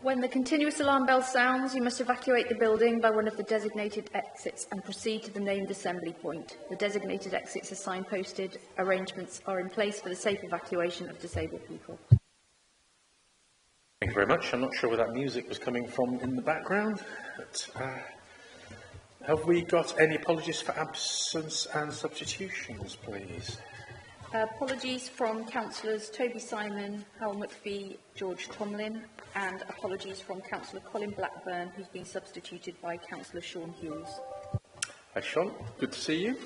When the continuous alarm bell sounds, you must evacuate the building by one of the designated exits and proceed to the named assembly point. The designated exits are signposted. Arrangements are in place for the safe evacuation of disabled people. Thank you very much. I'm not sure where that music was coming from in the background. But, have we got any apologies for absence and substitutions, please? Apologies from Councillors Toby Simon, Hal McPhee, George Tomlin, and apologies from Councillor Colin Blackburn, who's been substituted by Councillor Sean Hughes. Hi, Sean. Good to see you.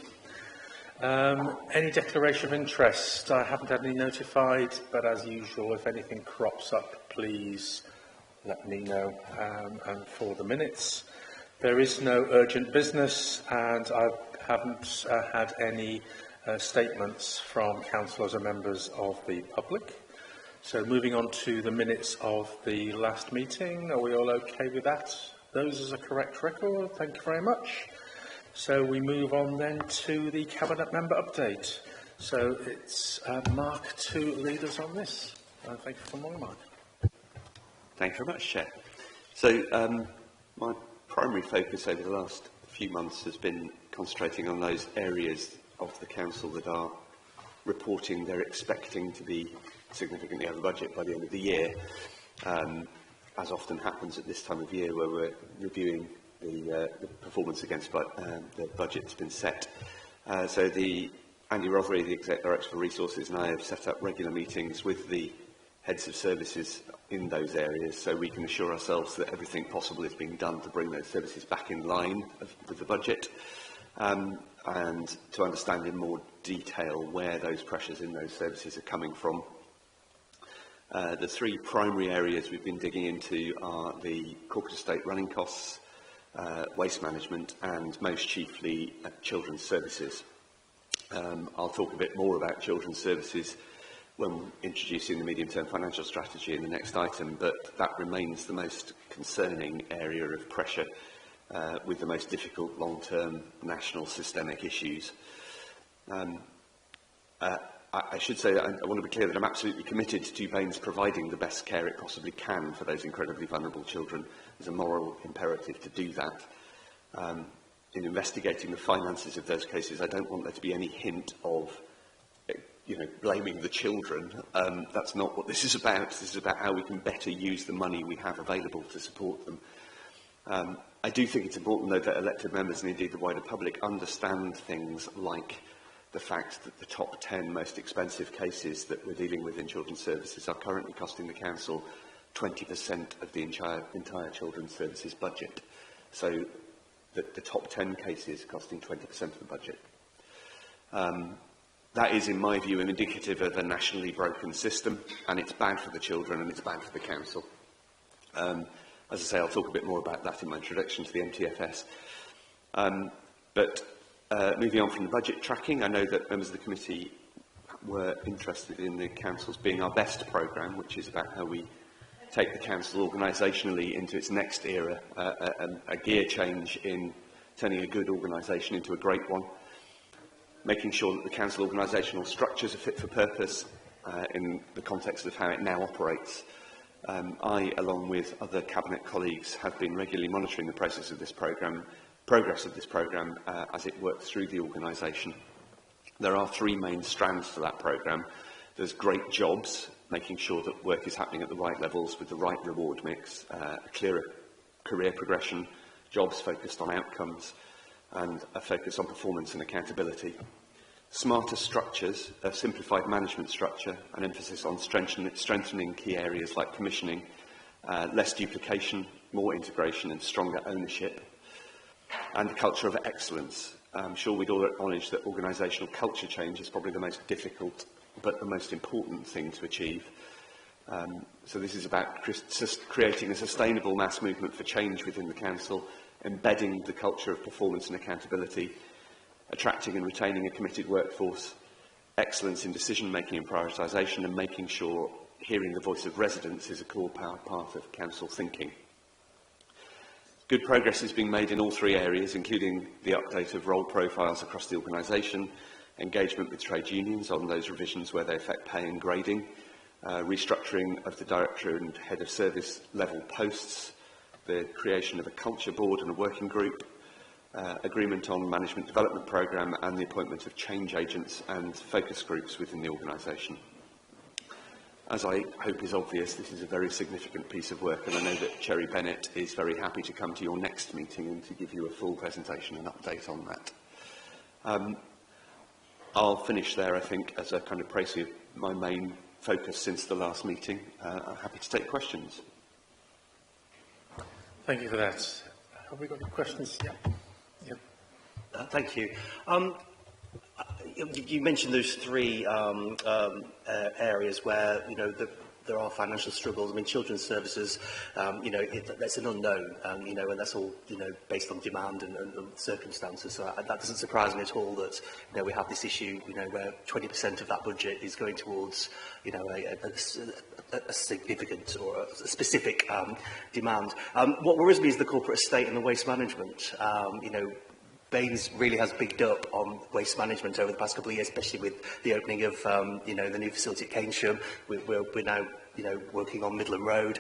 Any declaration of interest? I haven't had any notified, but as usual, if anything crops up, please let me know. And for the minutes, there is no urgent business, and I haven't had any statements from councillors and members of the public. So moving on to the minutes of the last meeting, are we all okay with that? Those as a correct record, thank you very much. So we move on then to the Cabinet Member update. So it's Mark to lead us on this. Thank you for more, Mark. Thank you very much, Chair. So my primary focus over the last few months has been concentrating on those areas of the Council that are reporting they're expecting to be significantly over budget by the end of the year, as often happens at this time of year where we're reviewing the performance against the budget that's been set. So Andy Rothery, the Exec Director for Resources, and I have set up regular meetings with the heads of services in those areas so we can assure ourselves that everything possible is being done to bring those services back in line with the budget. And to understand in more detail where those pressures in those services are coming from. The three primary areas we've been digging into are the corporate estate running costs, waste management, and most chiefly children's services. I'll talk a bit more about children's services when introducing the medium-term financial strategy in the next item, but that remains the most concerning area of pressure with the most difficult long-term national systemic issues. I should say that I want to be clear that I'm absolutely committed to BAME's providing the best care it possibly can for those incredibly vulnerable children. There's a moral imperative to do that. In investigating the finances of those cases, I don't want there to be any hint of blaming the children. That's not what this is about. This is about how we can better use the money we have available to support them. I do think it's important, though, that elected members and indeed the wider public understand things like the fact that the top 10 most expensive cases that we're dealing with in children's services are currently costing the Council 20% of the entire children's services budget. So the top 10 cases costing 20% of the budget. That is, in my view, indicative of a nationally broken system, and it's bad for the children and it's bad for the Council. As I say, I'll talk a bit more about that in my introduction to the MTFS. Moving on from the budget tracking, I know that members of the committee were interested in the Council's Being Our Best programme, which is about how we take the Council organisationally into its next era, a gear change in turning a good organisation into a great one, making sure that the Council organisational structures are fit for purpose in the context of how it now operates. I, along with other Cabinet colleagues, have been regularly monitoring the progress of this programme as it works through the organisation. There are three main strands to that programme. There's great jobs, making sure that work is happening at the right levels with the right reward mix, a clearer career progression, jobs focused on outcomes, and a focus on performance and accountability. Smarter structures, a simplified management structure, an emphasis on strengthening key areas like commissioning, less duplication, more integration and stronger ownership, and a culture of excellence. I'm sure we'd all acknowledge that organisational culture change is probably the most difficult but the most important thing to achieve. So this is about creating a sustainable mass movement for change within the Council, embedding the culture of performance and accountability, attracting and retaining a committed workforce, excellence in decision-making and prioritisation, and making sure hearing the voice of residents is a core part of Council thinking. Good progress is being made in all three areas, including the update of role profiles across the organisation, engagement with trade unions on those revisions where they affect pay and grading, restructuring of the director and head of service level posts, the creation of a culture board and a working group, agreement on management development programme, and the appointment of change agents and focus groups within the organisation. As I hope is obvious, this is a very significant piece of work, and I know that Cherry Bennett is very happy to come to your next meeting and to give you a full presentation and update on that. I'll finish there, I think, as a kind of précis of my main focus since the last meeting. I'm happy to take questions. Thank you for that. Have we got any questions? Yeah. Yep. Thank you. You mentioned those three areas where, you know, there are financial struggles. I mean, children's services, you know, that's an unknown, you know, and that's all, you know, based on demand and circumstances. So that doesn't surprise me at all that, you know, we have this issue, you know, where 20% of that budget is going towards, you know, a significant or a specific demand. What worries me is the corporate estate and the waste management. You know, Baines really has bigged up on waste management over the past couple of years, especially with the opening of, you know, the new facility at Keynsham. We're now, you know, working on Midland Road.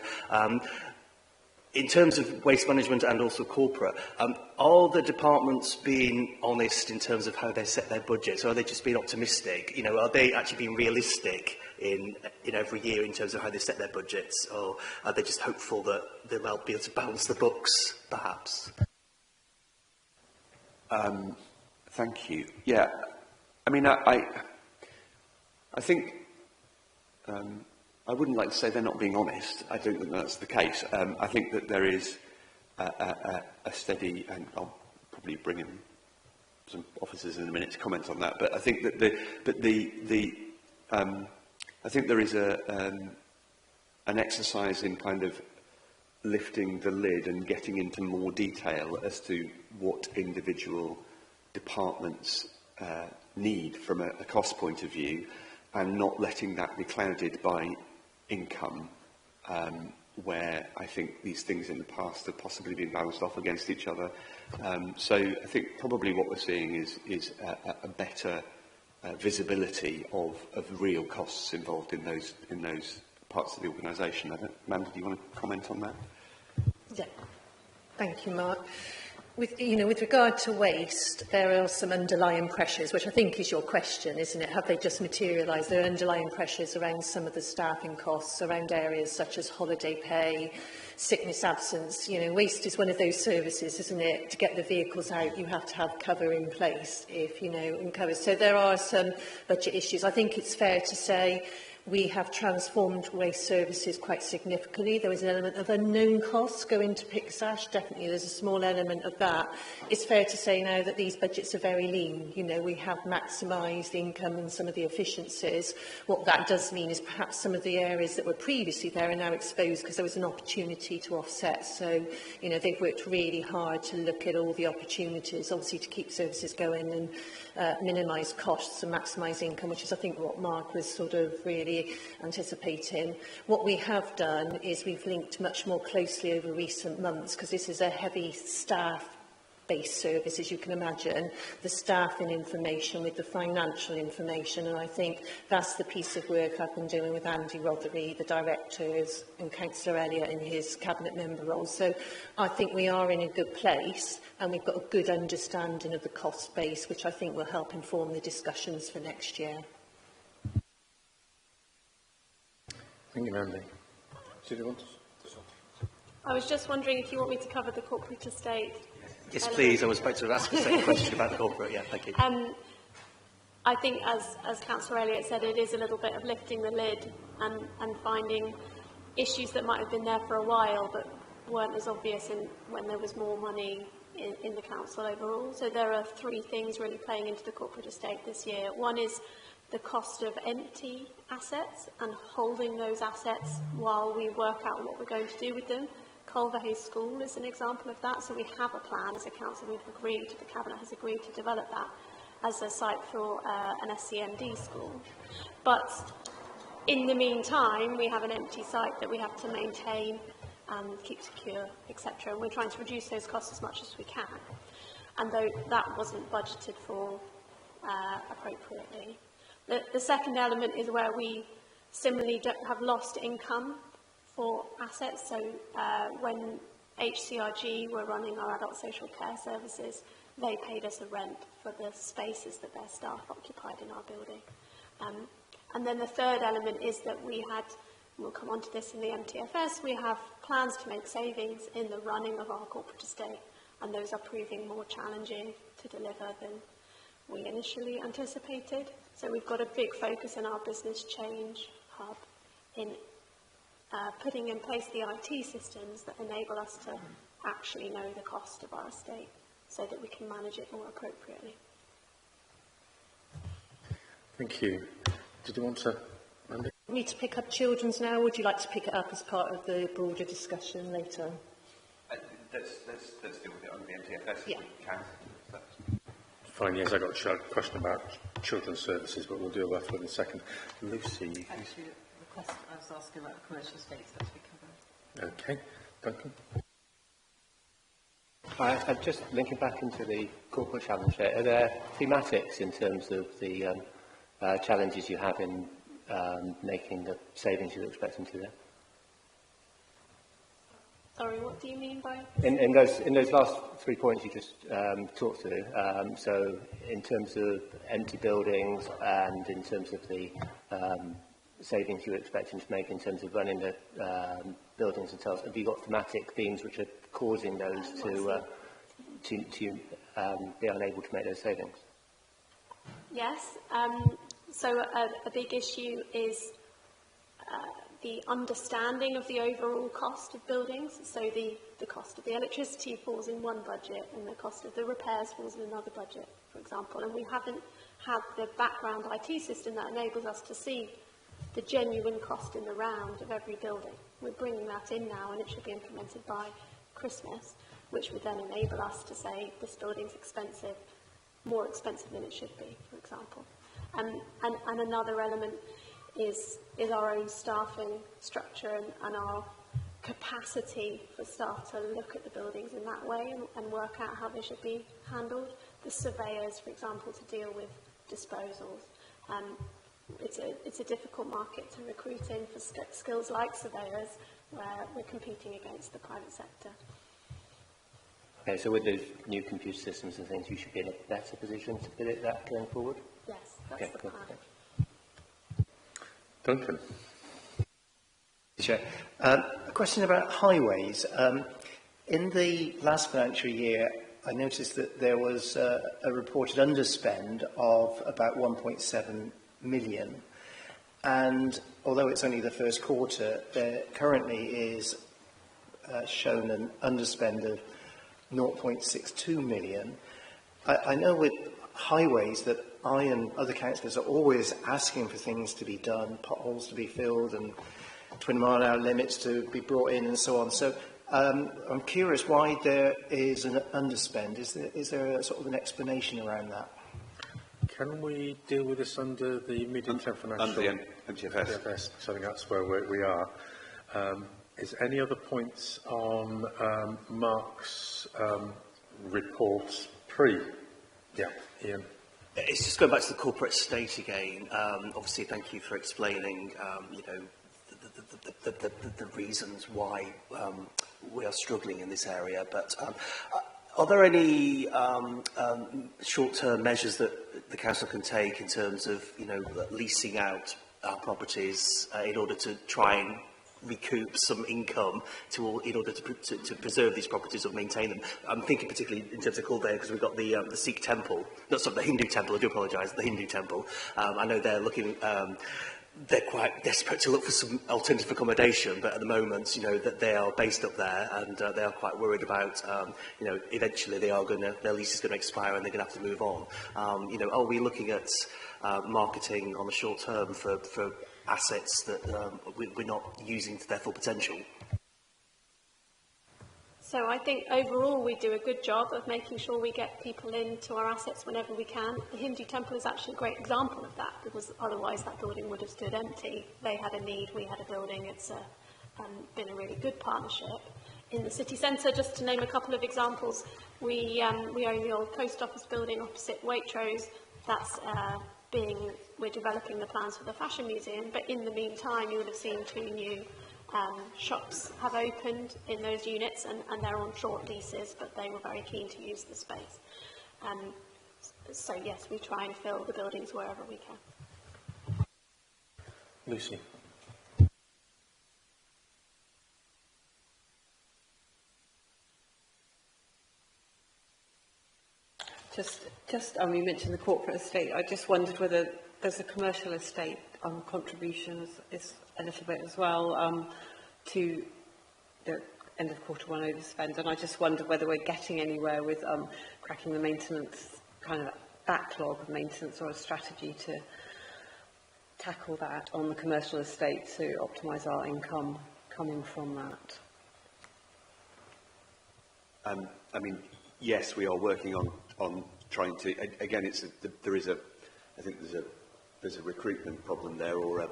In terms of waste management and also corporate, are the departments being honest in terms of how they set their budgets, or are they just being optimistic? You know, are they actually being realistic in every year in terms of how they set their budgets, or are they just hopeful that they'll be able to balance the books, perhaps? Thank you. Yeah, I mean, I think I wouldn't like to say they're not being honest. I don't think that's the case. I think that there is a steady, and I'll probably bring in some officers in a minute to comment on that. But I think that I think there is an exercise in kind of lifting the lid and getting into more detail as to what individual departments need from a cost point of view, and not letting that be clouded by income, where I think these things in the past have possibly been balanced off against each other. So I think probably what we're seeing is a better visibility of real costs involved in those parts of the organisation. Amanda, do you want to comment on that? Yeah, thank you, Mark. With regard to waste, there are some underlying pressures, which I think is your question, isn't it? Have they just materialised? There are underlying pressures around some of the staffing costs, around areas such as holiday pay, sickness absence. You know, waste is one of those services, isn't it? To get the vehicles out, you have to have cover in place, if you know, and cover. So there are some budget issues. I think it's fair to say we have transformed waste services quite significantly. There is an element of unknown costs going to PICSASH. Definitely, there's a small element of that. It's fair to say now that these budgets are very lean. You know, we have maximised the income and some of the efficiencies. What that does mean is perhaps some of the areas that were previously there are now exposed because there was an opportunity to offset. So, you know, they've worked really hard to look at all the opportunities, obviously, to keep services going and minimise costs and maximise income, which is, I think, what Mark was sort of really anticipating. What we have done is we've linked much more closely over recent months, because this is a heavy staff-based service, as you can imagine, the staffing information with the financial information, and I think that's the piece of work I've been doing with Andy Rothery, the directors, and Councillor Elliott in his cabinet member role. So I think we are in a good place, and we've got a good understanding of the cost base, which I think will help inform the discussions for next year. Thank you, Mandy. Did you want to? I was just wondering if you want me to cover the corporate estate. Yes, please. I was about to ask a second question about the corporate. Yeah, thank you. I think, as Councillor Elliott said, it is a little bit of lifting the lid and finding issues that might have been there for a while but weren't as obvious when there was more money in the council overall. So there are three things really playing into the corporate estate this year. One is the cost of empty assets and holding those assets while we work out what we're going to do with them. Culverhay School is an example of that. So we have a plan as a council, we've agreed, the Cabinet has agreed to develop that as a site for an SCND school. But in the meantime, we have an empty site that we have to maintain and keep secure, etc. And we're trying to reduce those costs as much as we can. And though that wasn't budgeted for appropriately. The second element is where we similarly have lost income for assets. So when HCRG were running our adult social care services, they paid us a rent for the spaces that their staff occupied in our building. And then the third element is that we had, we'll come on to this in the MTFS, we have plans to make savings in the running of our corporate estate, and those are proving more challenging to deliver than we initially anticipated. So we've got a big focus in our business change hub in putting in place the IT systems that enable us to actually know the cost of our estate so that we can manage it more appropriately. Thank you. Did you want to, Andy? Need to pick up children's now, or would you like to pick it up as part of the broader discussion later? Let's deal with it under the MTFS if Yeah. we can. Fine, yes, I got a question about children's services, but we'll deal with that in a second. Lucy. Actually, the question I was asking about the commercial estates that we covered. Okay. Duncan. I'm just linking back into the corporate challenge there. Are there thematics in terms of the challenges you have in making the savings you're expecting to there? Sorry, what do you mean by? In those last 3 points you just talked through, so in terms of empty buildings and in terms of the savings you're expecting to make in terms of running the buildings themselves, have you got thematic themes which are causing those to be unable to make those savings? Yes. So a big issue is the understanding of the overall cost of buildings. So the cost of the electricity falls in one budget and the cost of the repairs falls in another budget, for example. And we haven't had the background IT system that enables us to see the genuine cost in the round of every building. We're bringing that in now, and it should be implemented by Christmas, which would then enable us to say this building's expensive, more expensive than it should be, for example. And another element is our own staffing structure and our capacity for staff to look at the buildings in that way and work out how they should be handled. The surveyors, for example, to deal with disposals. It's a difficult market to recruit in for skills like surveyors, where we're competing against the private sector. Okay, so with those new computer systems and things, you should be in a better position to predict that going forward? Yes, that's the plan. Duncan. Chair. A question about highways. In the last financial year, I noticed that there was a reported underspend of about 1.7 million. And although it's only the first quarter, there currently is shown an underspend of 0.62 million. I know with highways that I and other councillors are always asking for things to be done, potholes to be filled and 20 mile an hour limits to be brought in and so on. So I'm curious why there is an underspend. Is there a sort of an explanation around that? Can we deal with this under the medium-term financial... Under the MTFS. So I think that's where we are. Is any other points on Mark's report pre? Yeah, Ian. It's just going back to the corporate estate again. Obviously, thank you for explaining, the reasons why we are struggling in this area. But are there any short-term measures that the council can take in terms of, leasing out our properties in order to try and recoup some income in order to preserve these properties or maintain them? I'm thinking particularly in terms of Kildare, because we've got the Sikh temple, the Hindu temple, I do apologise, the Hindu temple. I know they're looking, they're quite desperate to look for some alternative accommodation, but at the moment, that they are based up there and they are quite worried about, eventually their lease is going to expire and they're going to have to move on. Are we looking at marketing on the short term for assets that we're not using to their full potential? So I think overall we do a good job of making sure we get people into our assets whenever we can. The Hindu temple is actually a great example of that, because otherwise that building would have stood empty. They had a need, we had a building. It's been a really good partnership. In the city centre, just to name a couple of examples, we own the old post office building opposite Waitrose. That's being we're developing the plans for the Fashion Museum, but in the meantime you would have seen 2 new shops have opened in those units, and they're on short leases, but they were very keen to use the space. So yes, we try and fill the buildings wherever we can. Lucy. I mean, you mentioned the corporate estate. I just wondered whether there's a commercial estate contribution is a little bit as well to the end of Q1 overspend, and I just wondered whether we're getting anywhere with cracking the maintenance kind of backlog of maintenance, or a strategy to tackle that on the commercial estate to optimise our income coming from that. I mean, yes, we are working on trying to. Again, I think there's a recruitment problem there, or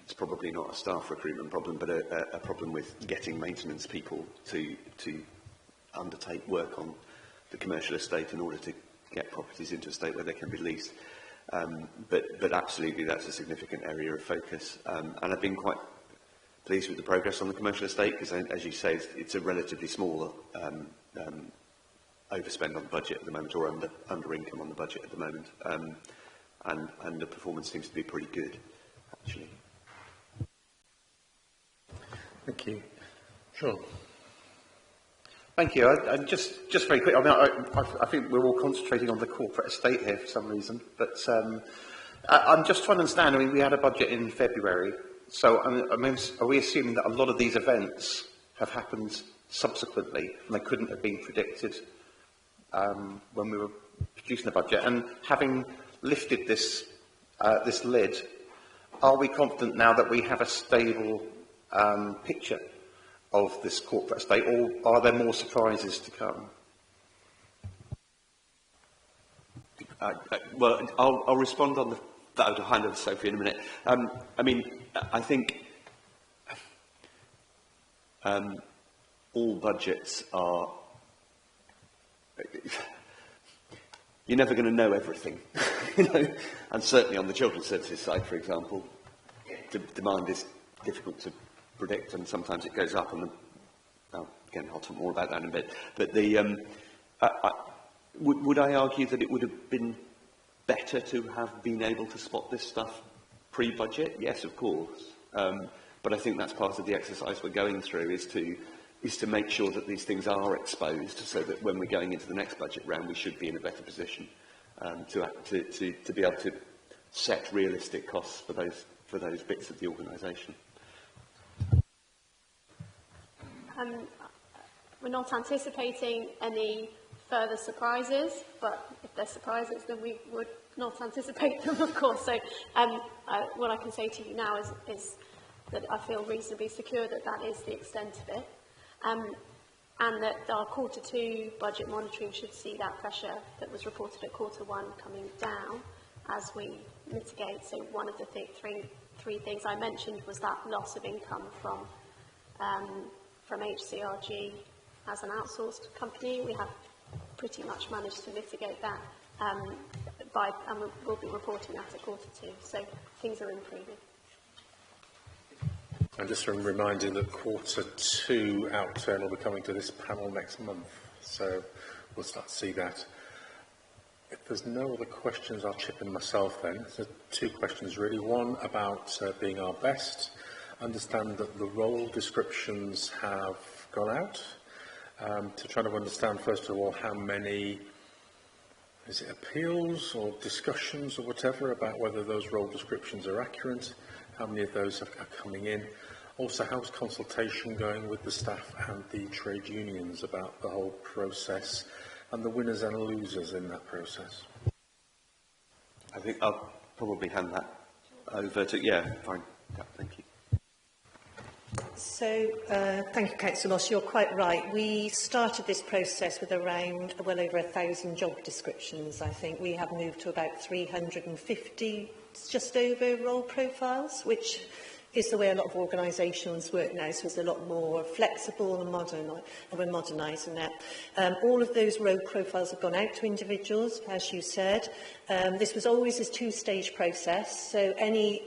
it's probably not a staff recruitment problem, but a problem with getting maintenance people to undertake work on the commercial estate in order to get properties into a state where they can be leased. But absolutely, that's a significant area of focus, and I've been quite pleased with the progress on the commercial estate, because, as you say, it's a relatively small overspend on the budget at the moment, or under income on the budget at the moment, and the performance seems to be pretty good, actually. Thank you. Sean. Thank you. And just very quick, I mean, I think we're all concentrating on the corporate estate here for some reason, but I'm just trying to understand. I mean, we had a budget in February, so I mean, are we assuming that a lot of these events have happened subsequently and they couldn't have been predicted when we were producing the budget? And having lifted this lid, are we confident now that we have a stable picture of this corporate estate, or are there more surprises to come? Well, I'll respond on that. I'll hand over to Sophie in a minute. I mean, I think all budgets are. You're never going to know everything, you know, and certainly on the children's services side, for example, demand is difficult to predict, and sometimes it goes up. And again, I'll talk more about that in a bit. But would I argue that it would have been better to have been able to spot this stuff pre-budget? Yes, of course. But I think that's part of the exercise we're going through, is to make sure that these things are exposed, so that when we're going into the next budget round, we should be in a better position to be able to set realistic costs for those bits of the organisation. We're not anticipating any further surprises, but if there's surprises, then we would not anticipate them, of course. So what I can say to you now is that I feel reasonably secure that that is the extent of it, and that our Q2 budget monitoring should see that pressure that was reported at Q1 coming down as we mitigate. So one of the three things I mentioned was that loss of income from HCRG as an outsourced company. We have pretty much managed to mitigate that, and we'll be reporting that at Q2. So things are improving. And just a reminder that Q2 outturn will be coming to this panel next month, so we'll start to see that. If there's no other questions, I'll chip in myself then. So 2 questions really. One about being our best. Understand that the role descriptions have gone out, to try to understand first of all how many, is it appeals or discussions or whatever about whether those role descriptions are accurate, how many of those are coming in. Also, how's consultation going with the staff and the trade unions about the whole process, and the winners and losers in that process? I think I'll probably hand that over to, yeah, fine. Yeah, thank you. So, thank you, Councillor Moss. You're quite right. We started this process with around well over 1,000 job descriptions. I think we have moved to about 350, just over, role profiles, which is the way a lot of organisations work now, so it's a lot more flexible and modern, and we're modernising it. All of those road profiles have gone out to individuals, as you said. This was always a two-stage process, so any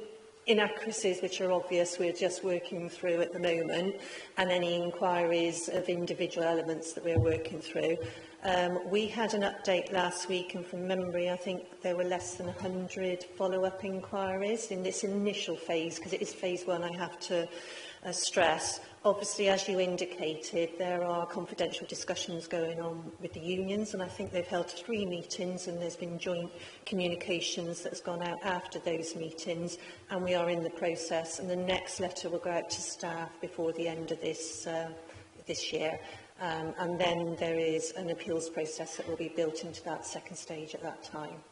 inaccuracies which are obvious we're just working through at the moment, and any inquiries of individual elements that we're working through. We had an update last week, and from memory I think there were less than 100 follow-up inquiries in this initial phase, because it is phase one, I have to stress. Obviously, as you indicated, there are confidential discussions going on with the unions, and I think they've held 3 meetings, and there's been joint communications that's gone out after those meetings, and we are in the process, and the next letter will go out to staff before the end of this year. And then there is an appeals process that will be built into that second stage at that time.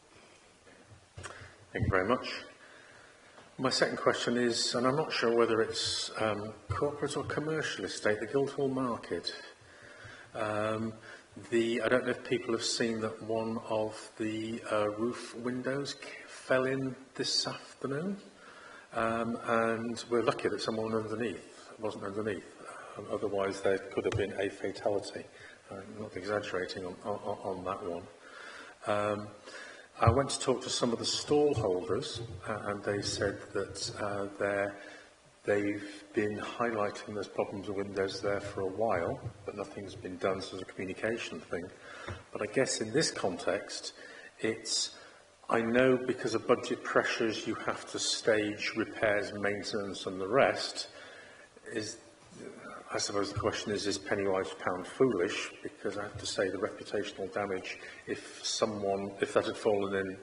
Thank you very much. My second question is, and I'm not sure whether it's corporate or commercial estate, the Guildhall Market. I don't know if people have seen that one of the roof windows fell in this afternoon, and we're lucky that someone underneath wasn't underneath. Otherwise, there could have been a fatality. I'm not exaggerating on that one. I went to talk to some of the stall holders, and they said that they've been highlighting there's problems with windows there for a while, but nothing's been done, so it's a communication thing. But I guess in this context, I know because of budget pressures you have to stage repairs, maintenance and the rest. I suppose the question is penny-wise, pound foolish? Because I have to say the reputational damage, if that had fallen in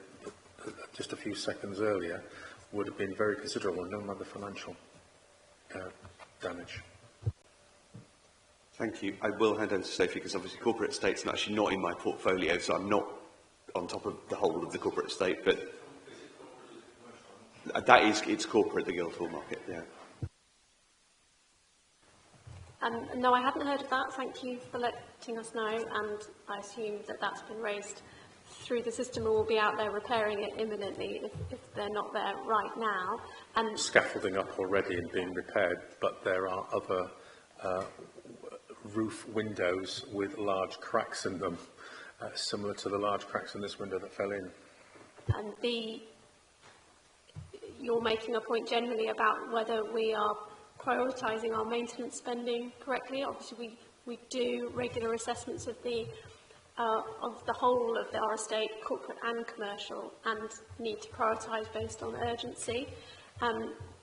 just a few seconds earlier, would have been very considerable, no matter the financial damage. Thank you. I will hand over to Sophie, because obviously corporate estate's actually not in my portfolio, so I'm not on top of the whole of the corporate estate, but it's corporate, the Guildhall Market, yeah. No, I hadn't heard of that. Thank you for letting us know, and I assume that that's been raised through the system and will be out there repairing it imminently if they're not there right now. And scaffolding up already and being repaired, but there are other roof windows with large cracks in them, similar to the large cracks in this window that fell in. And you're making a point generally about whether we are prioritising our maintenance spending correctly. Obviously, we do regular assessments of the whole of our estate, corporate and commercial, and need to prioritise based on urgency.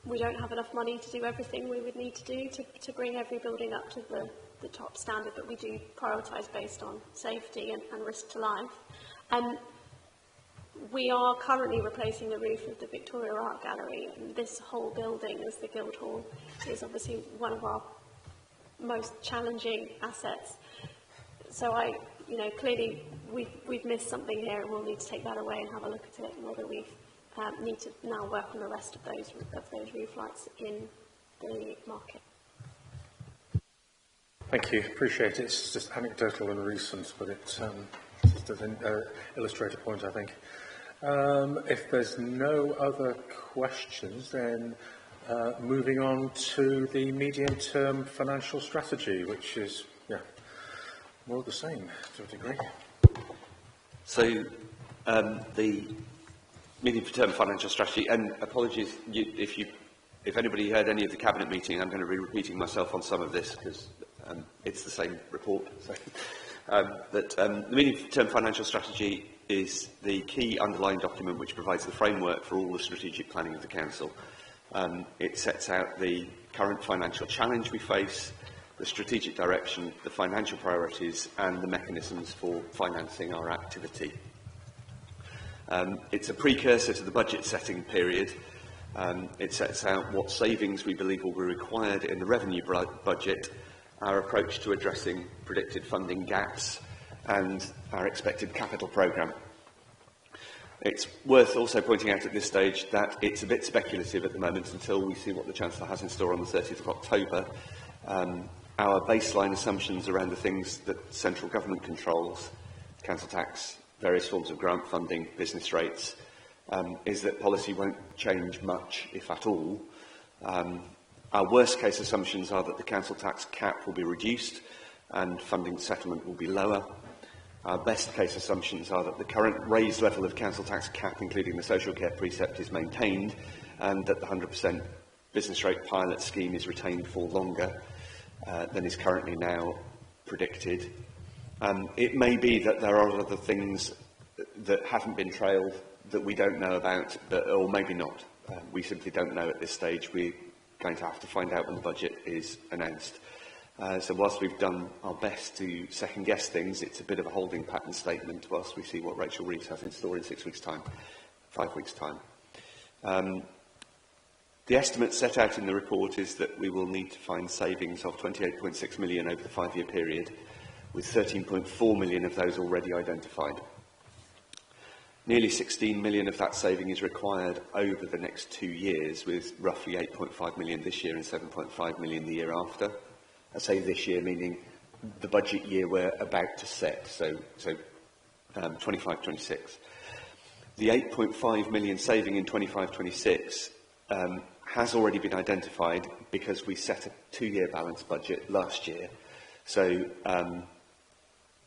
We don't have enough money to do everything we would need to do to bring every building up to the top standard, but we do prioritise based on safety and risk to life. We are currently replacing the roof of the Victoria Art Gallery, and this whole building, as the Guildhall, is obviously one of our most challenging assets. So clearly we've missed something here, and we'll need to take that away and have a look at it, and whether we need to now work on the rest of those roof lights in the market. Thank you. Appreciate it. It's just anecdotal and recent, but it doesn't illustrate a point, I think. If there's no other questions, then moving on to the medium-term financial strategy, which is, more of the same to a degree. So, the medium-term financial strategy, and apologies if anybody heard any of the cabinet meeting, I'm going to be repeating myself on some of this because it's the same report. So. The medium-term financial strategy is the key underlying document which provides the framework for all the strategic planning of the Council. It sets out the current financial challenge we face, the strategic direction, the financial priorities and the mechanisms for financing our activity. It's a precursor to the budget setting period. It sets out what savings we believe will be required in the revenue budget, our approach to addressing predicted funding gaps and our expected capital programme. It's worth also pointing out at this stage that it's a bit speculative at the moment until we see what the Chancellor has in store on the 30th of October. Our baseline assumptions around the things that central government controls, council tax, various forms of grant funding, business rates, is that policy won't change much, if at all, Our worst case assumptions are that the council tax cap will be reduced and funding settlement will be lower. Our best case assumptions are that the current raised level of council tax cap, including the social care precept, is maintained and that the 100% business rate pilot scheme is retained for longer than is currently now predicted. It may be that there are other things that haven't been trailed that we don't know about, or maybe not. We simply don't know at this stage. We're going to have to find out when the budget is announced. So whilst we've done our best to second guess things, it's a bit of a holding pattern statement whilst we see what Rachel Reeves has in store in 6 weeks' time, 5 weeks' time. The estimate set out in the report is that we will need to find savings of 28.6 million over the 5-year period, with 13.4 million of those already identified. Nearly 16 million of that saving is required over the next 2 years, with roughly 8.5 million this year and 7.5 million the year after. I say this year, meaning the budget year we're about to set, so 25-26. The 8.5 million saving in 25-26 has already been identified because we set a 2-year balanced budget last year. So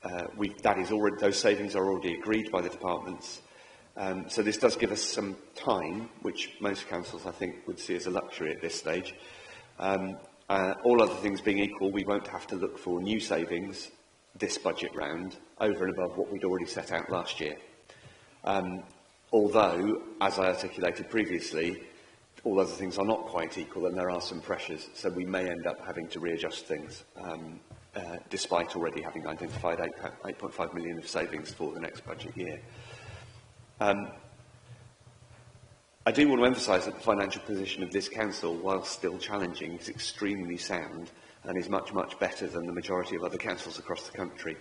those savings are already agreed by the departments. So this does give us some time, which most councils, I think, would see as a luxury at this stage. All other things being equal, we won't have to look for new savings this budget round over and above what we'd already set out last year. Although, as I articulated previously, all other things are not quite equal and there are some pressures, so we may end up having to readjust things, despite already having identified 8.5 million of savings for the next budget year. I do want to emphasise that the financial position of this council, while still challenging, is extremely sound and is much, much better than the majority of other councils across the country.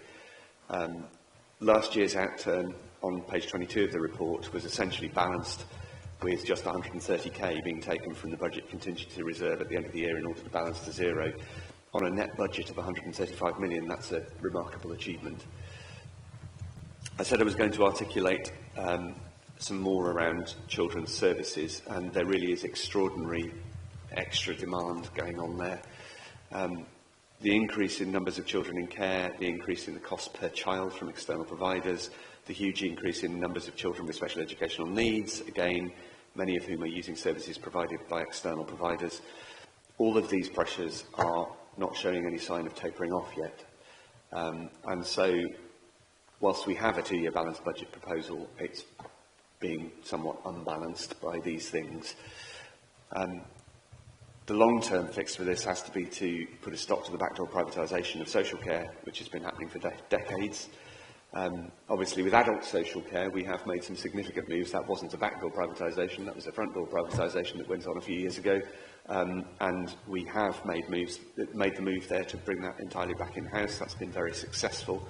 Last year's outturn on page 22 of the report was essentially balanced, with just 130k being taken from the budget contingency reserve at the end of the year in order to balance to zero. On a net budget of 135 million, that's a remarkable achievement. I said I was going to articulate some more around children's services, and there really is extraordinary extra demand going on there. The increase in numbers of children in care, the increase in the cost per child from external providers, the huge increase in numbers of children with special educational needs, again, many of whom are using services provided by external providers. All of these pressures are not showing any sign of tapering off yet. And so, whilst we have a 2-year balanced budget proposal, it's being somewhat unbalanced by these things. The long-term fix for this has to be to put a stop to the backdoor privatisation of social care, which has been happening for decades. Obviously, with adult social care, we have made some significant moves. That wasn't a backdoor privatisation, that was a front door privatisation that went on a few years ago. And we have made the move there to bring that entirely back in-house. That's been very successful.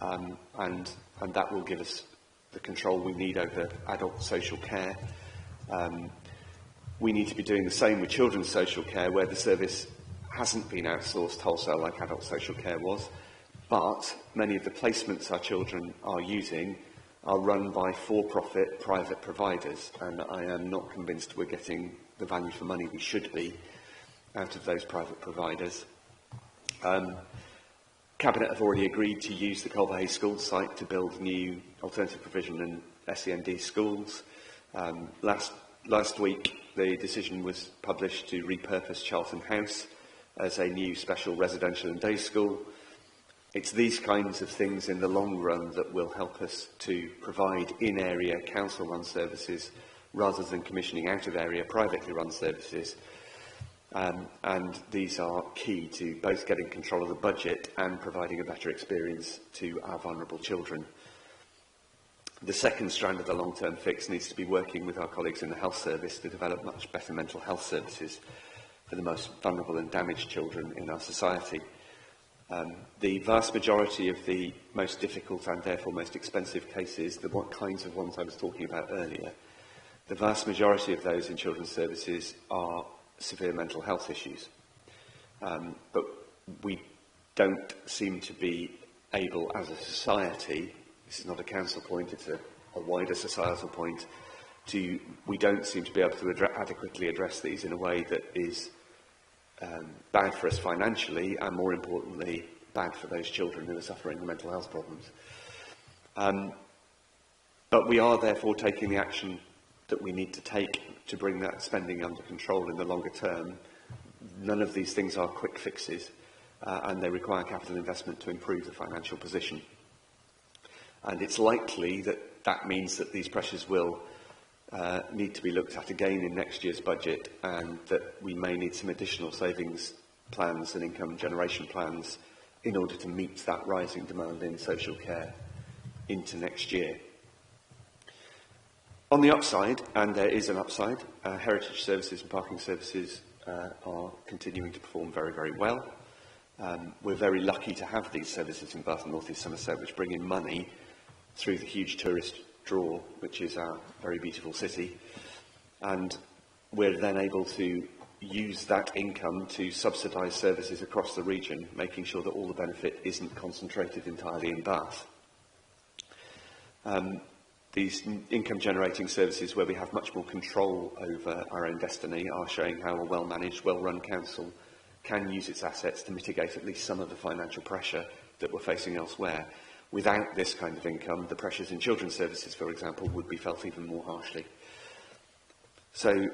And that will give us the control we need over adult social care. We need to be doing the same with children's social care, where the service hasn't been outsourced wholesale like adult social care was, but many of the placements our children are using are run by for-profit private providers, and I am not convinced we're getting the value for money we should be out of those private providers. Cabinet have already agreed to use the Culver Hayes School site to build new alternative provision and SEND schools. Last week, the decision was published to repurpose Charlton House as a new special residential and day school. It's these kinds of things in the long run that will help us to provide in-area council-run services rather than commissioning out-of-area privately run services. And these are key to both getting control of the budget and providing a better experience to our vulnerable children. The second strand of the long-term fix needs to be working with our colleagues in the health service to develop much better mental health services for the most vulnerable and damaged children in our society. The vast majority of the most difficult and therefore most expensive cases, the kinds of ones I was talking about earlier, the vast majority of those in children's services are severe mental health issues. But we don't seem to be able as a society, this is not a council point, it's a wider societal point, we don't seem to be able to adequately address these in a way that is bad for us financially and, more importantly, bad for those children who are suffering mental health problems. But we are therefore taking the action that we need to take to bring that spending under control in the longer term. None of these things are quick fixes, and they require capital investment to improve the financial position. And it's likely that that means that these pressures will need to be looked at again in next year's budget, and that we may need some additional savings plans and income generation plans in order to meet that rising demand in social care into next year. On the upside, and there is an upside, heritage services and parking services are continuing to perform very, very well. We're very lucky to have these services in Bath and North East Somerset, which bring in money through the huge tourist draw, which is our very beautiful city. And we're then able to use that income to subsidise services across the region, making sure that all the benefit isn't concentrated entirely in Bath. These income-generating services, where we have much more control over our own destiny, are showing how a well-managed, well-run council can use its assets to mitigate at least some of the financial pressure that we're facing elsewhere. Without this kind of income, the pressures in children's services, for example, would be felt even more harshly. So,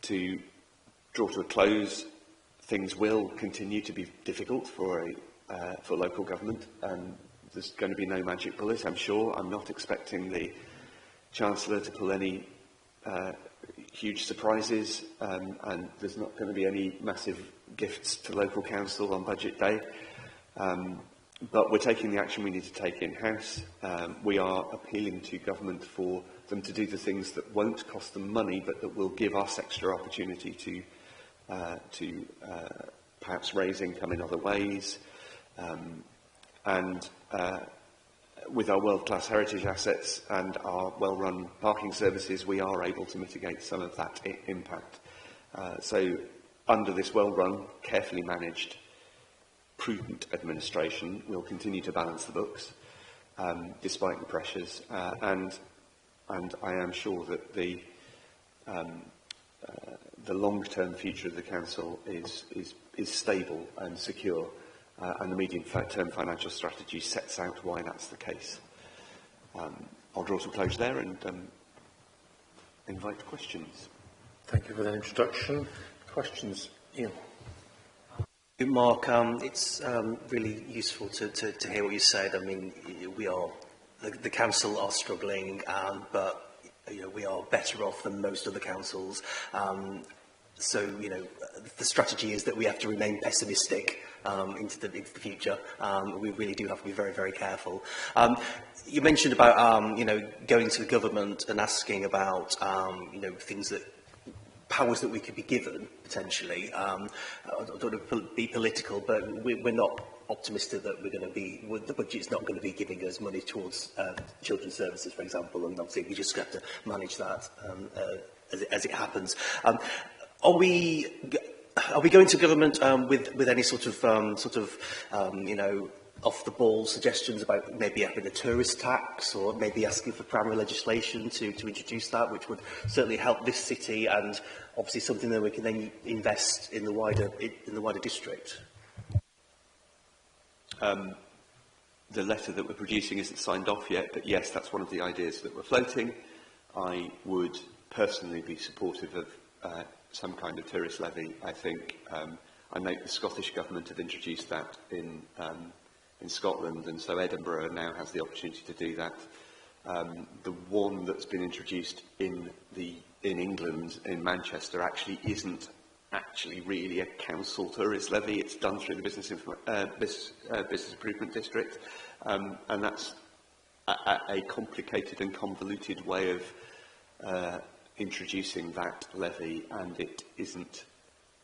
to draw to a close, things will continue to be difficult for local government. There's going to be no magic bullet, I'm sure. I'm not expecting the Chancellor to pull any huge surprises, and there's not going to be any massive gifts to local council on budget day. But we're taking the action we need to take in-house. We are appealing to government for them to do the things that won't cost them money, but that will give us extra opportunity to perhaps raise income in other ways. With our world-class heritage assets and our well-run parking services, we are able to mitigate some of that impact. So under this well-run, carefully managed, prudent administration, we'll continue to balance the books, despite the pressures, and I am sure that the long-term future of the council is stable and secure. And the medium-term financial strategy sets out why that's the case. I'll draw to a close there and invite questions. Thank you for that introduction. Questions? Ian. Mark, it's really useful to hear what you said. I mean, the council are struggling, but we are better off than most other councils. So, the strategy is that we have to remain pessimistic into the future. We really do have to be very, very careful. You mentioned about, going to the government and asking about, things that, powers that we could be given, potentially. I don't want to be political, but we're not optimistic that the budget's not going to be giving us money towards children's services, for example, and obviously we just have to manage that as it happens. Are we going to government with any sort of off the ball suggestions about maybe having a tourist tax, or maybe asking for primary legislation to introduce that, which would certainly help this city, and obviously something that we can then invest in the wider district? The letter that we're producing isn't signed off yet, but yes, that's one of the ideas that we're floating. I would personally be supportive of some kind of tourist levy. I think I know the Scottish government have introduced that in Scotland, and so Edinburgh now has the opportunity to do that. The one that's been introduced in England, in Manchester, actually isn't really a council tourist levy. It's done through the Business Improvement District, and that's a complicated and convoluted way of introducing that levy, and it isn't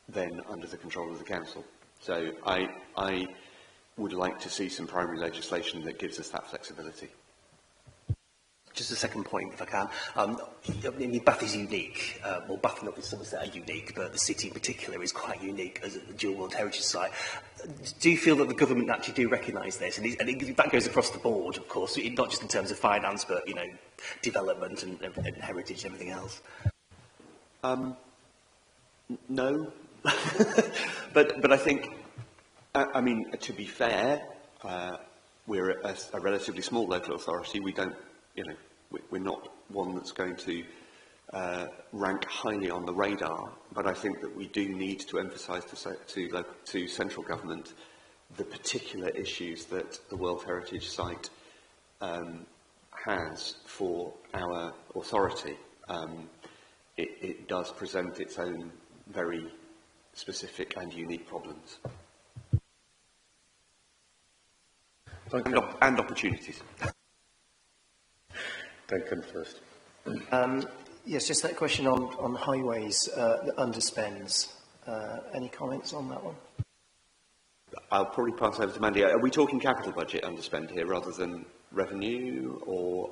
then under the control of the council. So I would like to see some primary legislation that gives us that flexibility. just a second point, if I can. I mean, Bath is unique. Well, Bath and obviously some that are unique, but the city in particular is quite unique as a dual World Heritage Site. Do you feel that the government actually do recognise this? And that goes across the board, of course, not just in terms of finance, but, you know, development and heritage and everything else. No. but I think, I mean, to be fair, we're a relatively small local authority. We don't, you know, we're not one that's going to rank highly on the radar, but I think that we do need to emphasise to central government the particular issues that the World Heritage Site has for our authority. It does present its own very specific and unique problems. And opportunities. Duncan first. Yes, just that question on highways that underspends. Any comments on that one? I'll probably pass over to Mandy. Are we talking capital budget underspend here rather than revenue, or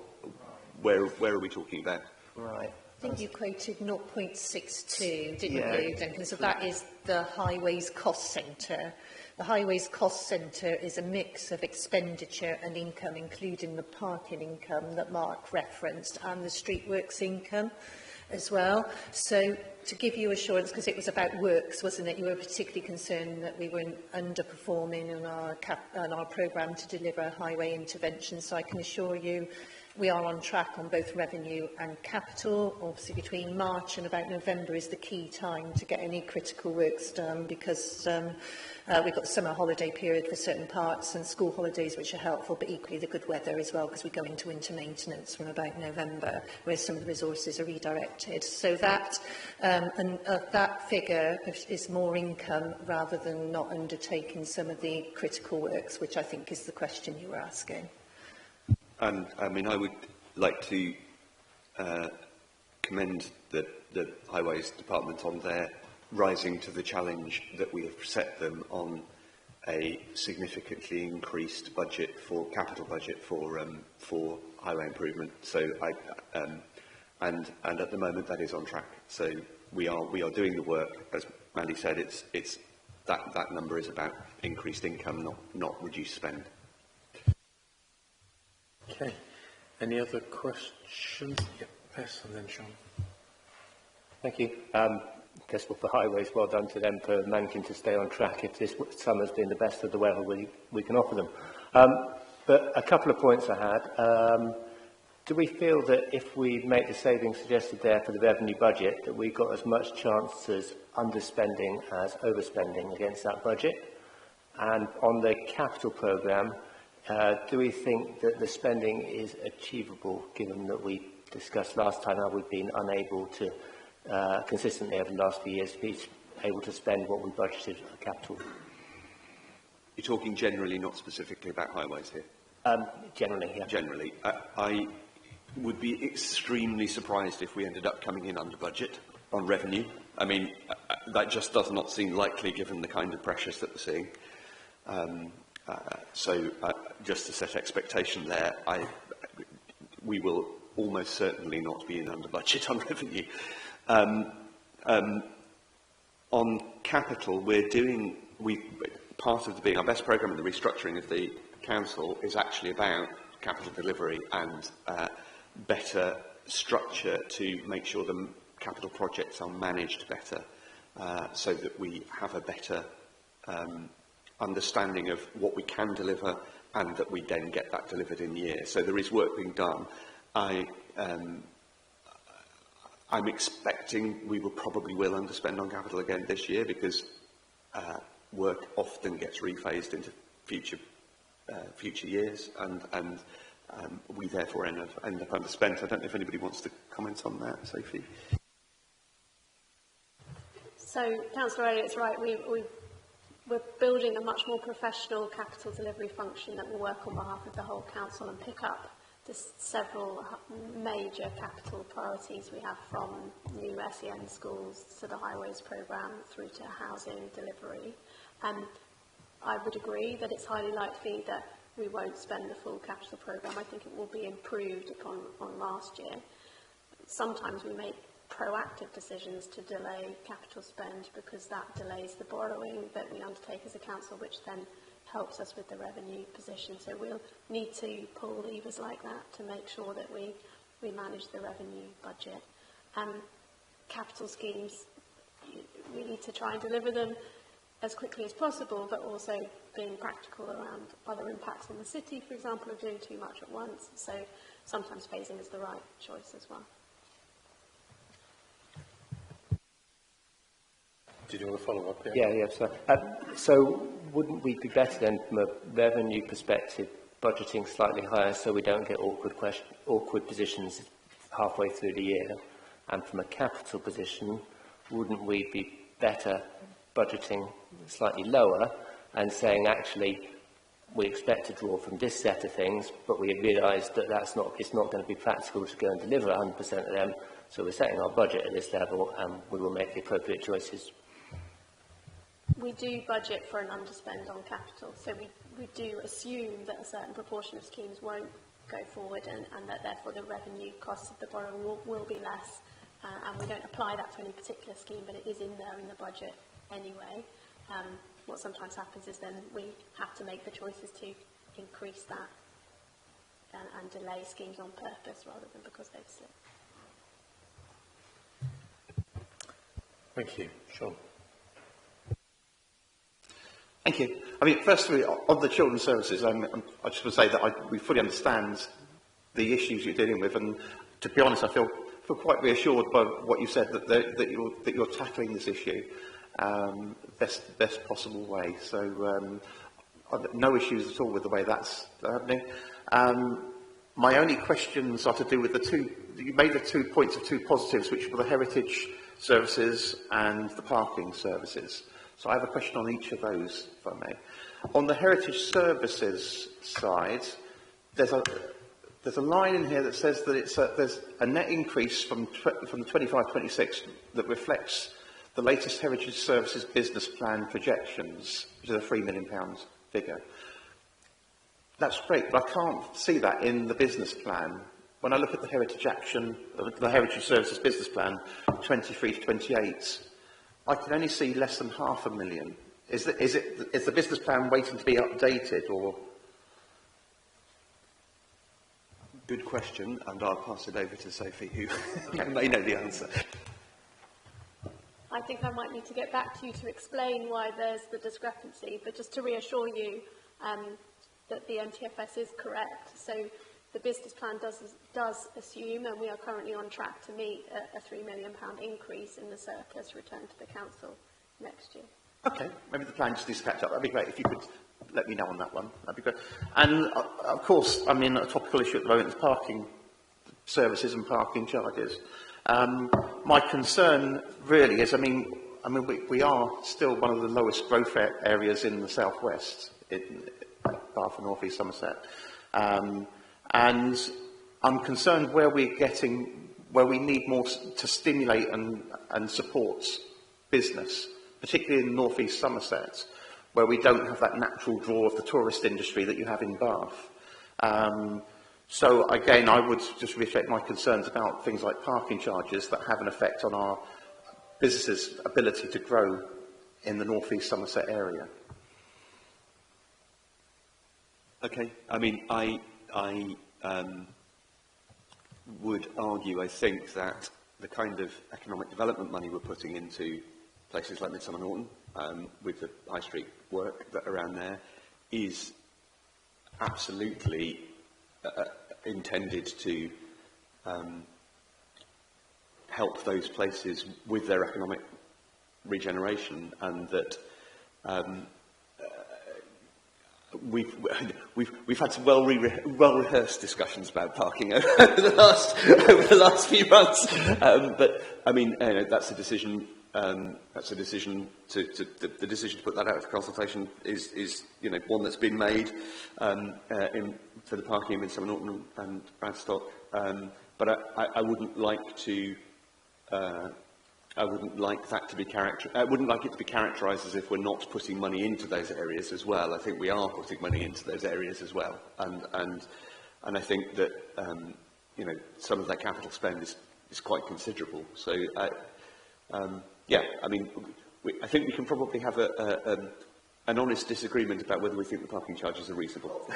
where are we talking about? Right. I think you quoted 0.62, didn't you, Duncan? So that is the Highways Cost Centre. The Highways Cost Centre is a mix of expenditure and income, including the parking income that Mark referenced and the streetworks income as well. So to give you assurance, because it was about works, wasn't it? You were particularly concerned that we were underperforming on our programme to deliver highway intervention. So I can assure you we are on track on both revenue and capital. Obviously, between March and about November is the key time to get any critical works done, because we've got the summer holiday period for certain parts and school holidays, which are helpful, but equally the good weather as well, because we go into winter maintenance from about November, where some of the resources are redirected. So that, that figure is more income rather than not undertaking some of the critical works, which I think is the question you were asking. And I mean, I would like to commend the Highways Department on their rising to the challenge that we have set them on a significantly increased budget for capital budget for highway improvement. So and at the moment that is on track. So we are doing the work. As Mandy said, it's that number is about increased income, not reduced spend. Okay. Any other questions? Yep, Bess and then Sean. Thank you. First of all, for highways, well done to them for managing to stay on track if this summer's been the best of the weather we can offer them. But a couple of points I had. Do we feel that if we make the savings suggested there for the revenue budget, that we've got as much chance as underspending as overspending against that budget? And on the capital programme, do we think that the spending is achievable, given that we discussed last time how we've been unable to consistently over the last few years be able to spend what we budgeted for capital? You're talking generally, not specifically about highways here? Generally, yeah. Generally. I would be extremely surprised if we ended up coming in under budget on revenue. I mean, that just does not seem likely given the kind of pressures that we're seeing. So just to set expectation there, we will almost certainly not be in under budget on revenue. On capital, part of being our best programme and the restructuring of the council is actually about capital delivery and better structure to make sure the capital projects are managed better, so that we have a better understanding of what we can deliver and that we then get that delivered in the year. So there is work being done. I'm expecting we will underspend on capital again this year, because work often gets rephased into future years, and we therefore end up underspent. I don't know if anybody wants to comment on that, Sophie. So, Councillor Elliott's right. We're building a much more professional capital delivery function that will work on behalf of the whole council and pick up the several major capital priorities we have, from new SEN schools to the highways programme through to housing delivery. And I would agree that it's highly likely that we won't spend the full capital programme. I think it will be improved upon on last year. Sometimes we make proactive decisions to delay capital spend because that delays the borrowing that we undertake as a council, which then helps us with the revenue position. So we'll need to pull levers like that to make sure that we manage the revenue budget. Capital schemes, we need to try and deliver them as quickly as possible, but also being practical around other impacts in the city, for example, of doing too much at once. So sometimes phasing is the right choice as well. Did you want to follow up? Yeah. So wouldn't we be better then, from a revenue perspective, budgeting slightly higher so we don't get awkward positions halfway through the year? And from a capital position, wouldn't we be better budgeting slightly lower and saying, actually, we expect to draw from this set of things, but we realise that it's not going to be practical to go and deliver 100% of them, so we're setting our budget at this level and we will make the appropriate choices. We do budget for an underspend on capital, so we do assume that a certain proportion of schemes won't go forward and that therefore the revenue costs of the borrowing will be less, and we don't apply that to any particular scheme, but it is in there in the budget anyway. What sometimes happens is then we have to make the choices to increase that and delay schemes on purpose rather than because they've slipped. Thank you. Sean. Thank you. I mean, firstly, on the children's services, I just want to say that we fully understand the issues you're dealing with, and to be honest, I feel quite reassured by what you said, that you're tackling this issue best possible way. So no issues at all with the way that's happening. My only questions are to do with you made the 2 points of 2 positives, which were the heritage services and the parking services. So I have a question on each of those, if I may. On the heritage services side, there's a line in here that says that there's a net increase from the 25-26 that reflects the latest heritage services business plan projections, which is a £3 million figure. That's great, but I can't see that in the business plan. When I look at the heritage services business plan, 23 to 28, I can only see less than £500,000. Is the business plan waiting to be updated, or? Good question, and I'll pass it over to Sophie, who may know the answer. I think I might need to get back to you to explain why there's the discrepancy, but just to reassure you that the NTFS is correct. So the business plan does assume, and we are currently on track to meet a £3 million increase in the surplus returned to the council next year. Okay, maybe the plan just needs to catch up. That'd be great if you could let me know on that one. That'd be great. And of course, I mean, a topical issue at the moment is parking services and parking charges. My concern really is, I mean, we are still one of the lowest growth areas in the southwest, in Bath and North East Somerset. And I'm concerned where we need more to stimulate and support business, particularly in North East Somerset, where we don't have that natural draw of the tourist industry that you have in Bath. So again, I would just reiterate my concerns about things like parking charges that have an effect on our businesses' ability to grow in the North East Somerset area. Okay, I mean, I would argue, I think, that the kind of economic development money we're putting into places like Midsummer Norton, with the high street work that around there, is absolutely intended to help those places with their economic regeneration, and that we've had some well rehearsed discussions about parking over the last few months, but I mean, that's a decision. The decision to put that out of consultation is one that's been made for the parking in Midsummer Norton and Bradstock. But I wouldn't like to I wouldn't like that to be I wouldn't like it to be characterised as if we're not putting money into those areas as well. I think we are putting money into those areas as well, and I think that you know, some of that capital spend is quite considerable. So yeah, I mean, I think we can probably have an honest disagreement about whether we think the parking charges are reasonable.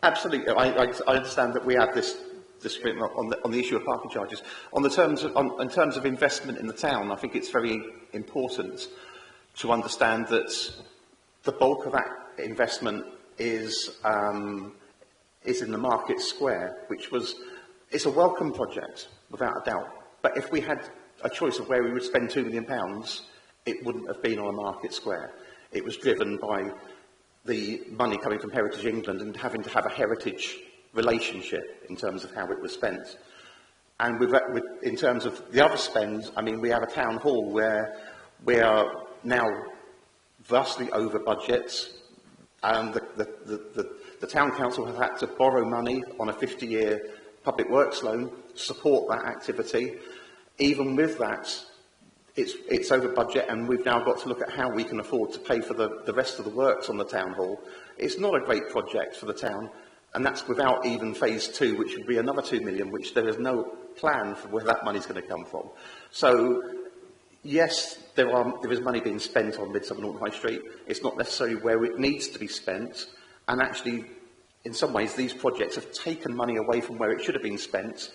Absolutely, I understand that we have this disagreement on the issue of parking charges. In terms of investment in the town, I think it's very important to understand that the bulk of that investment is in the Market Square, it's a welcome project, without a doubt. But if we had a choice of where we would spend £2 million, it wouldn't have been on a Market Square. It was driven by the money coming from Heritage England and having to have a heritage relationship in terms of how it was spent. And in terms of the other spend, I mean, we have a town hall where we are now vastly over budget, and the town council have had to borrow money on a 50-year public works loan to support that activity. Even with that, it's over budget, and we've now got to look at how we can afford to pay for the rest of the works on the town hall. It's not a great project for the town, and that's without even phase 2, which would be another £2 million, which there is no plan for where that money is going to come from. So, yes, there is money being spent on Midsummer Norton High Street. It's not necessarily where it needs to be spent, and actually, in some ways, these projects have taken money away from where it should have been spent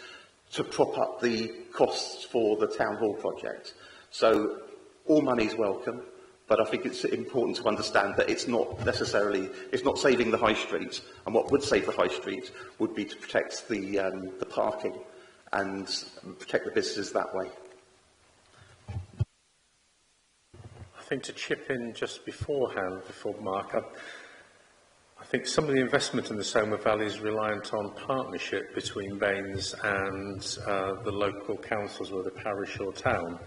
to prop up the costs for the town hall project. So, all money is welcome, but I think it's important to understand that it's not saving the high street, and what would save the high street would be to protect the parking and protect the businesses that way. I think to chip in just beforehand, before Mark, I think some of the investment in the Soma Valley is reliant on partnership between Baines and the local councils, whether parish or town.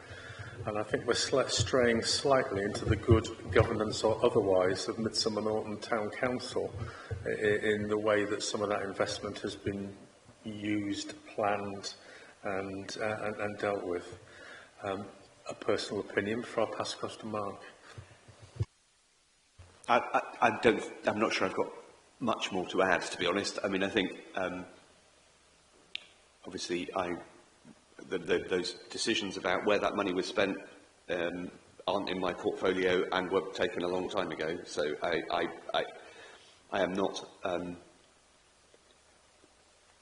And I think we're straying slightly into the good governance or otherwise of Midsummer Norton Town Council in the way that some of that investment has been used, planned and dealt with. A personal opinion before I pass across to Mark. I'm not sure I've got much more to add, to be honest. I mean, I think obviously those decisions about where that money was spent aren't in my portfolio and were taken a long time ago. So I am not.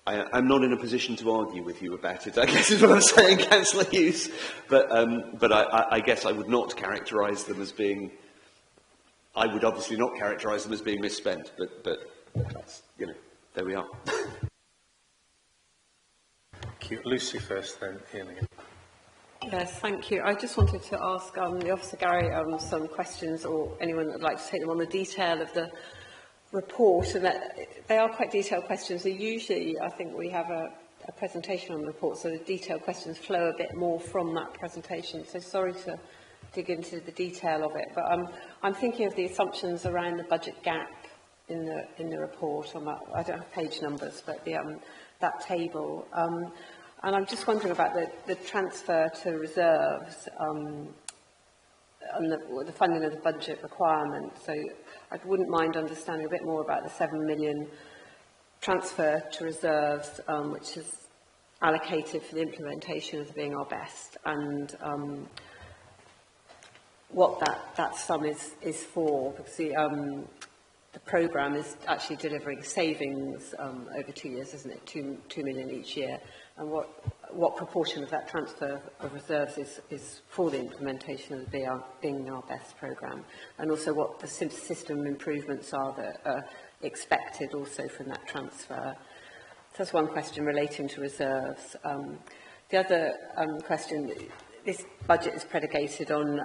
I'm not in a position to argue with you about it, I guess is what I'm saying, Councillor Hughes. But I guess I would not characterise them as being. I would obviously not characterise them as being misspent, but that's, you know, there we are. Thank you. Lucy first, then Ian again. Yes, thank you. I just wanted to ask the Officer Gary some questions, or anyone that would like to take them on the detail of the report, and that they are quite detailed questions. So usually, I think we have a presentation on the report, so the detailed questions flow a bit more from that presentation. So sorry to dig into the detail of it, but I'm thinking of the assumptions around the budget gap in the report. I don't have page numbers, but that table. And I'm just wondering about the transfer to reserves and the funding of the budget requirement. So I wouldn't mind understanding a bit more about the 7 million transfer to reserves, which is allocated for the implementation of Being Our Best, and what that sum is for, because the programme is actually delivering savings over 2 years, isn't it? 2 million each year. And what proportion of that transfer of reserves is for the implementation of the Being Our Best programme, and also what the system improvements are that are expected also from that transfer. So that's one question relating to reserves. The other question, this budget is predicated on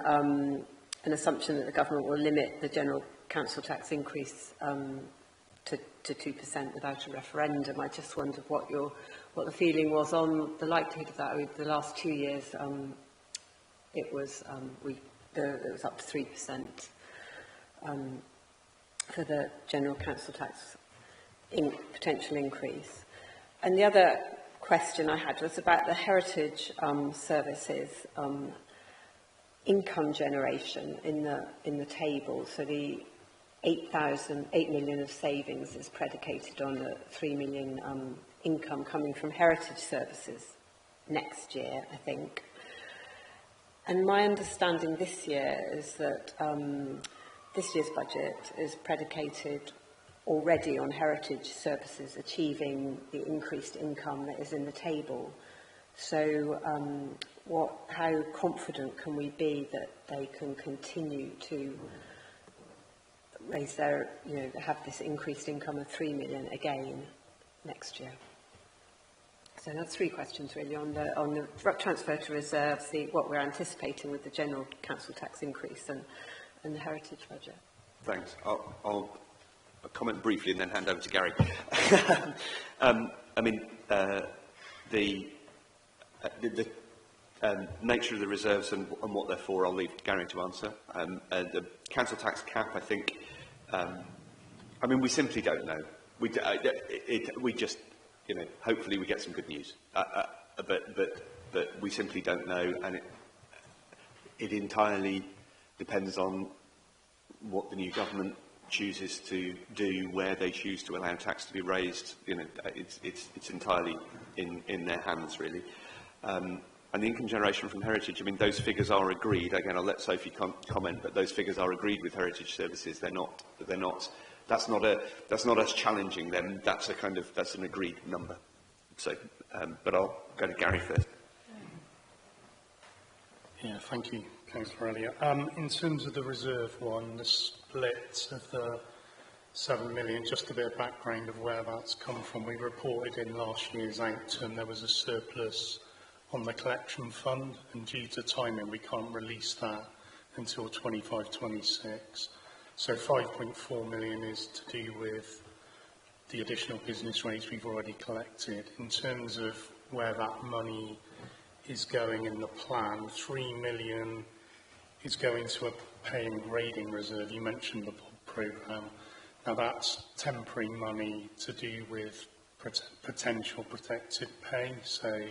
an assumption that the government will limit the general council tax increase to 2% without a referendum. I just wondered what the feeling was on the likelihood of that. Over the last 2 years, it was up to 3% for the general council tax potential increase. And the other question I had was about the heritage services income generation in the table. So the 8 million of savings is predicated on the 3 million income coming from heritage services next year, I think. And my understanding this year is that this year's budget is predicated already on heritage services achieving the increased income that is in the table. So how confident can we be that they can continue to raise their, have this increased income of 3 million again next year? So that's 3 questions really on the transfer to reserves, what we're anticipating with the general council tax increase and the heritage budget. Thanks. I'll comment briefly and then hand over to Gary. The nature of the reserves and what they're for, I'll leave Gary to answer. The council tax cap, I think, we simply don't know. We just, hopefully we get some good news. But we simply don't know, and it entirely depends on what the new government chooses to do, where they choose to allow tax to be raised. It's entirely in their hands, really. And the income generation from heritage, those figures are agreed. Again, I'll let Sophie comment, but those figures are agreed with heritage services. That's not us challenging them. That's an agreed number. So, but I'll go to Gary first. Yeah, thank you, Councillor Elliott. In terms of the reserve one, the split of the 7 million, just a bit of background of where that's come from. We reported in last year's outturn there was a surplus on the collection fund, and due to timing we can't release that until 25-26. So 5.4 million is to do with the additional business rates we've already collected. In terms of where that money is going in the plan, 3 million is going to a paying grading reserve. You mentioned the POD programme. Now that's temporary money to do with potential protected pay. So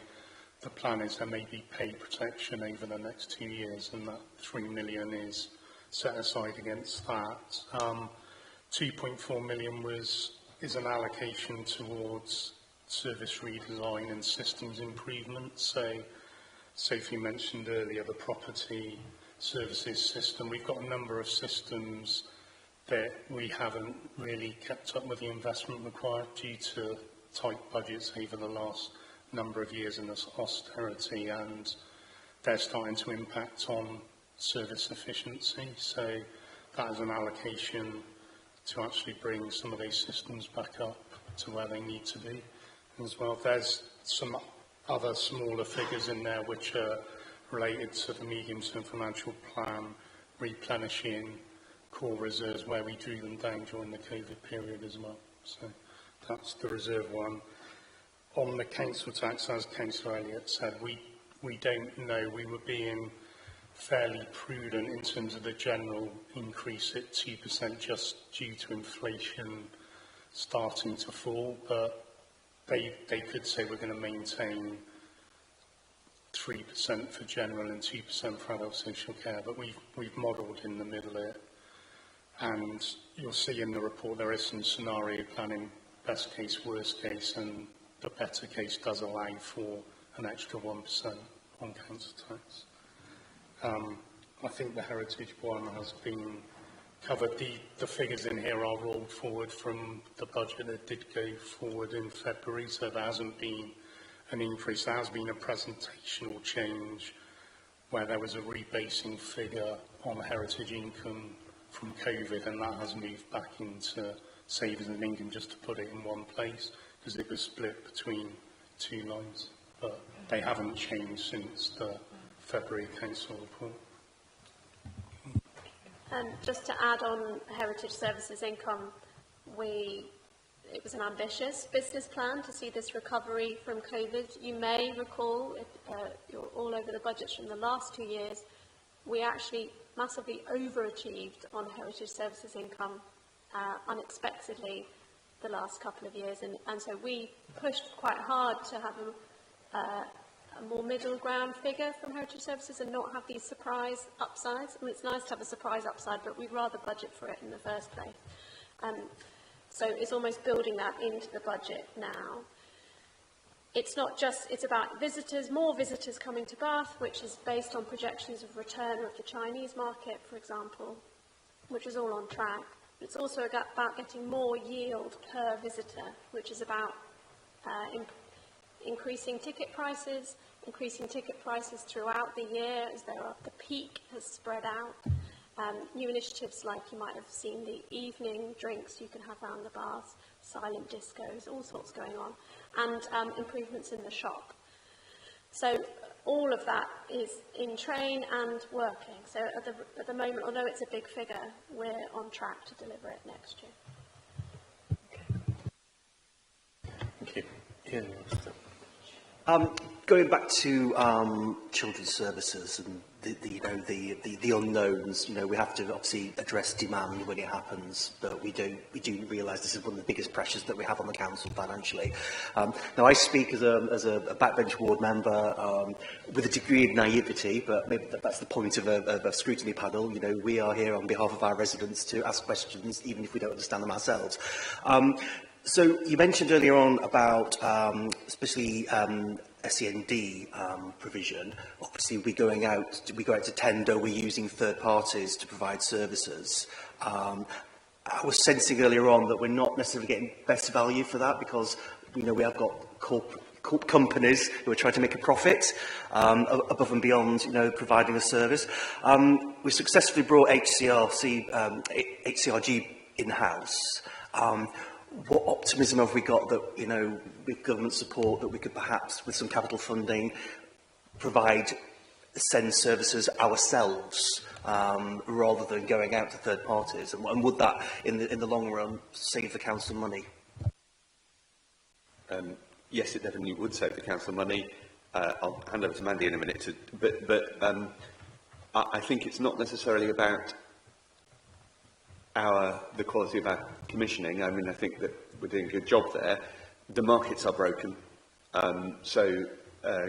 the plan is there may be pay protection over the next 2 years, and that 3 million is set aside against that. 2.4 million is an allocation towards service redesign and systems improvement. So Sophie mentioned earlier the property services system. We've got a number of systems that we haven't really kept up with the investment required due to tight budgets over the last number of years in this austerity, and they're starting to impact on service efficiency. So that is an allocation to actually bring some of these systems back up to where they need to be as well. There's some other smaller figures in there which are related to the medium-term financial plan, replenishing core reserves where we drew them down during the COVID period as well. So that's the reserve one. On the council tax, as Councillor Elliott said, we don't know. We were being fairly prudent in terms of the general increase at 2% just due to inflation starting to fall, but they could say we're going to maintain 3% for general and 2% for adult social care, but we've modelled in the middle of it. And you'll see in the report there is some scenario planning, best case, worst case, and the better case does allow for an extra 1% on council tax. I think the heritage one has been covered. The figures in here are rolled forward from the budget that did go forward in February, so there hasn't been an increase. There has been a presentational change where there was a rebasing figure on heritage income from COVID, and that has moved back into savings and income just to put it in one place because it was split between 2 lines. But they haven't changed since the February council report. And just to add on heritage services income, it was an ambitious business plan to see this recovery from COVID. You may recall, if you're all over the budgets from the last 2 years, we actually massively overachieved on heritage services income unexpectedly. the last couple of years, and so we pushed quite hard to have a more middle ground figure from Heritage Services and not have these surprise upsides. I mean, it's nice to have a surprise upside, but we'd rather budget for it in the first place. So it's almost building that into the budget now. It's not just, it's about visitors, more visitors coming to Bath, which is based on projections of return of the Chinese market, for example, which is all on track. It's also about getting more yield per visitor, which is about increasing ticket prices throughout the year as the peak has spread out. New initiatives like you might have seen the evening drinks you can have around the baths, silent discos, all sorts going on, and improvements in the shop. So all of that is in train and working. So at the moment, although it's a big figure, we're on track to deliver it next year. Thank you. Ian, going back to children's services and the unknowns, we have to obviously address demand when it happens, but we do realise this is one of the biggest pressures that we have on the council financially. Now, I speak as a backbench ward member with a degree of naivety, but maybe that's the point of a scrutiny panel. We are here on behalf of our residents to ask questions, even if we don't understand them ourselves. So you mentioned earlier on about especially SEND provision. Obviously, we go out to tender, we're using third parties to provide services. I was sensing earlier on that we're not necessarily getting best value for that because we have got companies who are trying to make a profit above and beyond, providing a service. We successfully brought HCRG in-house. What optimism have we got that, with government support, that we could perhaps, with some capital funding, provide SEND services ourselves, rather than going out to third parties? And would that, in the long run, save the council money? Yes, it definitely would save the council money. I'll hand over to Mandy in a minute. I think it's not necessarily about the quality of our commissioning. I mean, I think that we're doing a good job there. The markets are broken. So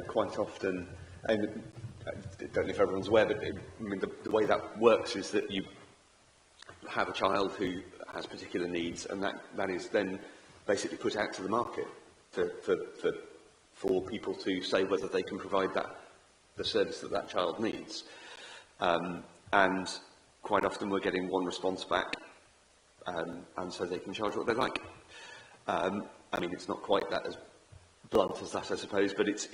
quite often, and I don't know if everyone's aware, but the way that works is that you have a child who has particular needs, and that is then basically put out to the market for people to say whether they can provide the service that child needs. And quite often we're getting one response back, and so they can charge what they like. I mean, it's not quite that as blunt as that, I suppose, but it's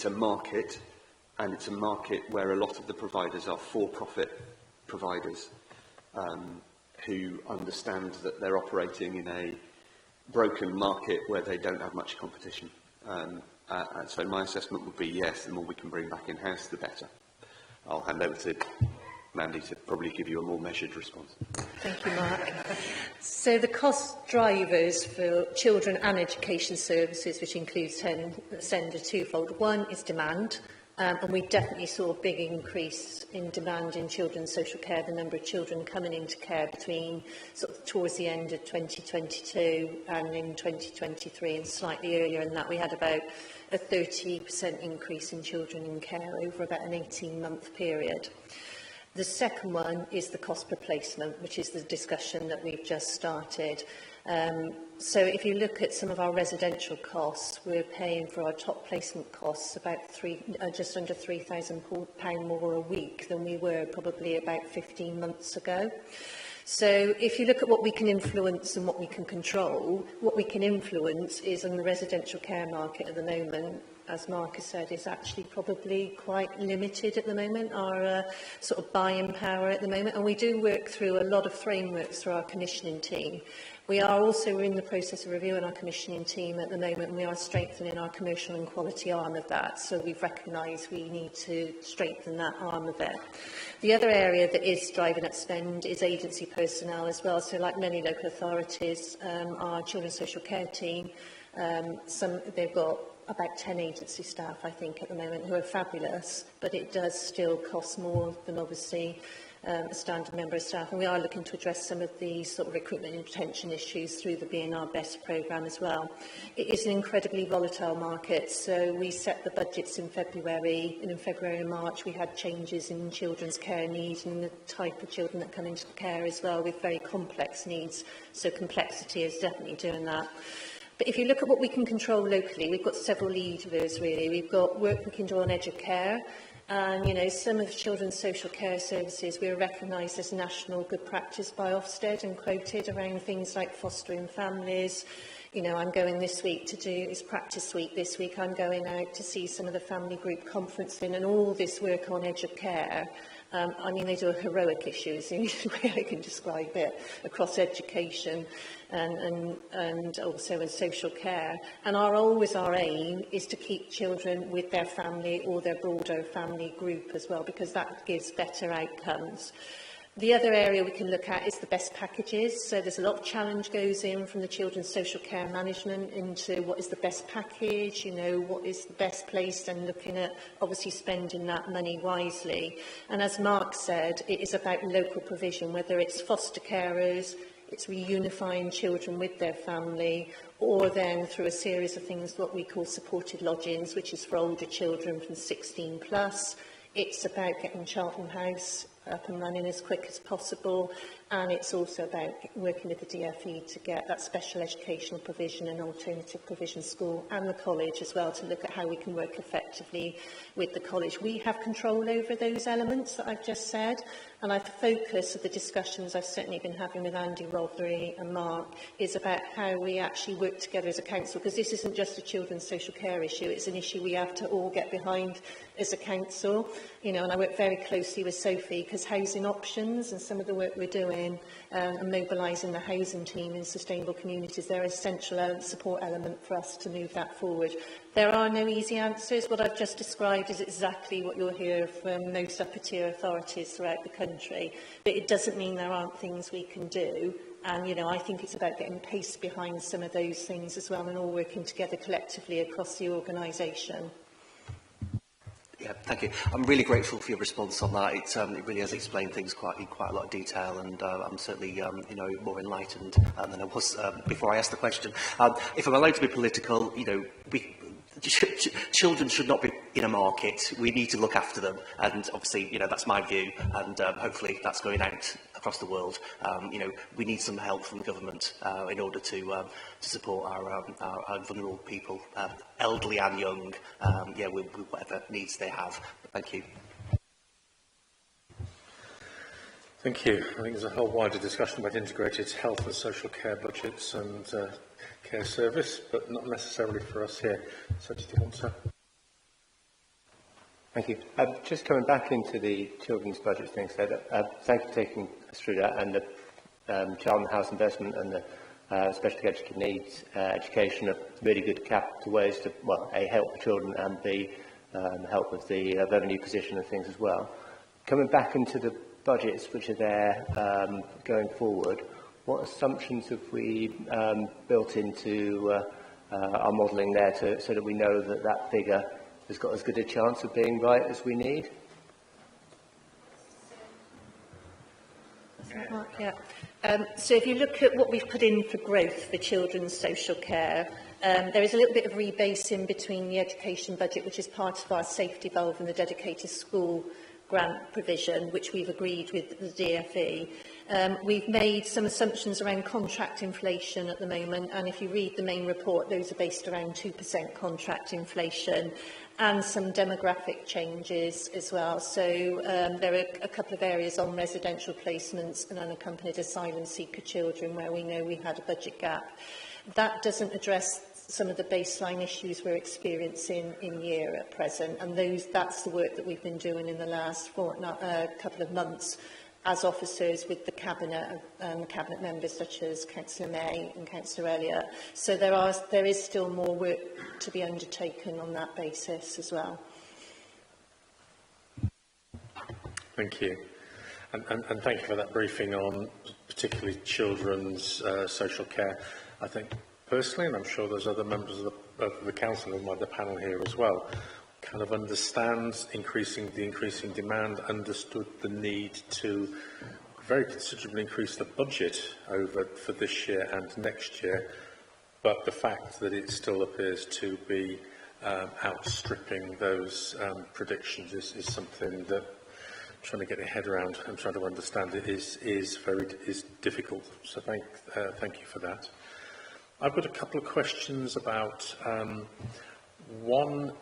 a market, and it's a market where a lot of the providers are for-profit providers who understand that they're operating in a broken market where they don't have much competition. And so my assessment would be yes, the more we can bring back in-house, the better. I'll hand over to Mandy to probably give you a more measured response. Thank you, Mark. So the cost drivers for children and education services, which includes SEND, are twofold. One is demand, and we definitely saw a big increase in demand in children's social care, the number of children coming into care between towards the end of 2022 and in 2023, and slightly earlier than that we had about a 30% increase in children in care over about an 18-month period. The second one is the cost per placement, which is the discussion that we've just started. So if you look at some of our residential costs, we're paying for our top placement costs about just under £3,000 more a week than we were probably about 15 months ago. So if you look at what we can influence and what we can control, what we can influence is on the residential care market at the moment, as Mark has said, is actually probably quite limited at the moment, our buying power at the moment. And we do work through a lot of frameworks through our commissioning team. We are also in the process of reviewing our commissioning team at the moment, and we are strengthening our commercial and quality arm of that. So we've recognised we need to strengthen that arm of it. The other area that is driving up spend is agency personnel as well. So like many local authorities, our children's social care team, they've got about 10 agency staff, I think, at the moment, who are fabulous, but it does still cost more than obviously a standing member of staff, and we are looking to address some of the sort of recruitment and retention issues through the BNR Best programme as well. It is an incredibly volatile market, so we set the budgets in February, and in February and March we had changes in children's care needs and the type of children that come into care as well, with very complex needs, so complexity is definitely doing that. But if you look at what we can control locally, we've got several levers really. We've got work we can do on educare, and you know, some of children's social care services we are recognised as national good practice by Ofsted and quoted around things like fostering families. You know, I'm going this week to do, it's practice week this week, I'm going out to see some of the family group conferencing and all this work on educare. I mean, they do a heroic issue, is the only way I can describe it, across education and also in social care. And our aim is to keep children with their family or their broader family group as well, because that gives better outcomes. The other area we can look at is the best packages. So there's a lot of challenge goes in from the children's social care management into what is the best package, you know, what is the best place, and looking at obviously spending that money wisely. And as Mark said, it is about local provision, whether it's foster carers, it's reunifying children with their family, or then through a series of things what we call supported lodgings, which is for older children from 16 plus. It's about getting Charlton House up and running as quick as possible, and it's also about working with the DFE to get that special educational provision and alternative provision school and the college as well, to look at how we can work effectively with the college. We have control over those elements that I've just said, and the focus of the discussions I've certainly been having with Andy, Rodri and Mark is about how we actually work together as a council, because this isn't just a children's social care issue, it's an issue we have to all get behind as a council. You know, and I work very closely with Sophie, because housing options and some of the work we're doing and mobilising the housing team in sustainable communities, they're an essential support element for us to move that forward. There are no easy answers. What I've just described is exactly what you'll hear from most upper tier authorities throughout the country, but it doesn't mean there aren't things we can do. And, you know, I think it's about getting pace behind some of those things as well, and all working together collectively across the organisation. Yeah, thank you. I'm really grateful for your response on that. It really has explained things in quite a lot of detail, and I'm certainly you know, more enlightened than I was before I asked the question. If I'm allowed to be political, you know, children should not be in a market. We need to look after them, and obviously, you know, that's my view, and hopefully that's going out across the world. You know, we need some help from the government in order to support our vulnerable people, elderly and young, yeah, with whatever needs they have. Thank you. Thank you. I think there's a whole wider discussion about integrated health and social care budgets and care service, but not necessarily for us here. So did you want to? Thank you. Just coming back into the children's budget thing, so thank you for taking us through that, and the child and house investment and the special education needs education are really good capital ways to, well, A, help the children, and B, help with the revenue position and things as well. Coming back into the budgets which are there going forward, what assumptions have we built into our modelling there so that we know that that figure has got as good a chance of being right as we need? Yeah. So if you look at what we've put in for growth for children's social care, there is a little bit of rebasing between the education budget, which is part of our safety valve, and the dedicated school grant provision, which we've agreed with the DFE. We've made some assumptions around contract inflation at the moment, and if you read the main report, those are based around 2% contract inflation, and some demographic changes as well. So there are a couple of areas on residential placements and unaccompanied asylum seeker children where we know we had a budget gap. That doesn't address some of the baseline issues we're experiencing in year at present, and that's the work that we've been doing in the last couple of months as officers with the Cabinet and Cabinet members such as Councillor May and Councillor Elliott. So there is still more work to be undertaken on that basis as well. Thank you. And thank you for that briefing on particularly children's social care. I think personally, and I'm sure there's other members of the council and the panel here as well, kind of understands the increasing demand, understood the need to very considerably increase the budget for this year and next year, but the fact that it still appears to be outstripping those predictions is something that trying to get your head around and trying to understand it is difficult. So thank you for that. I've got a couple of questions about one,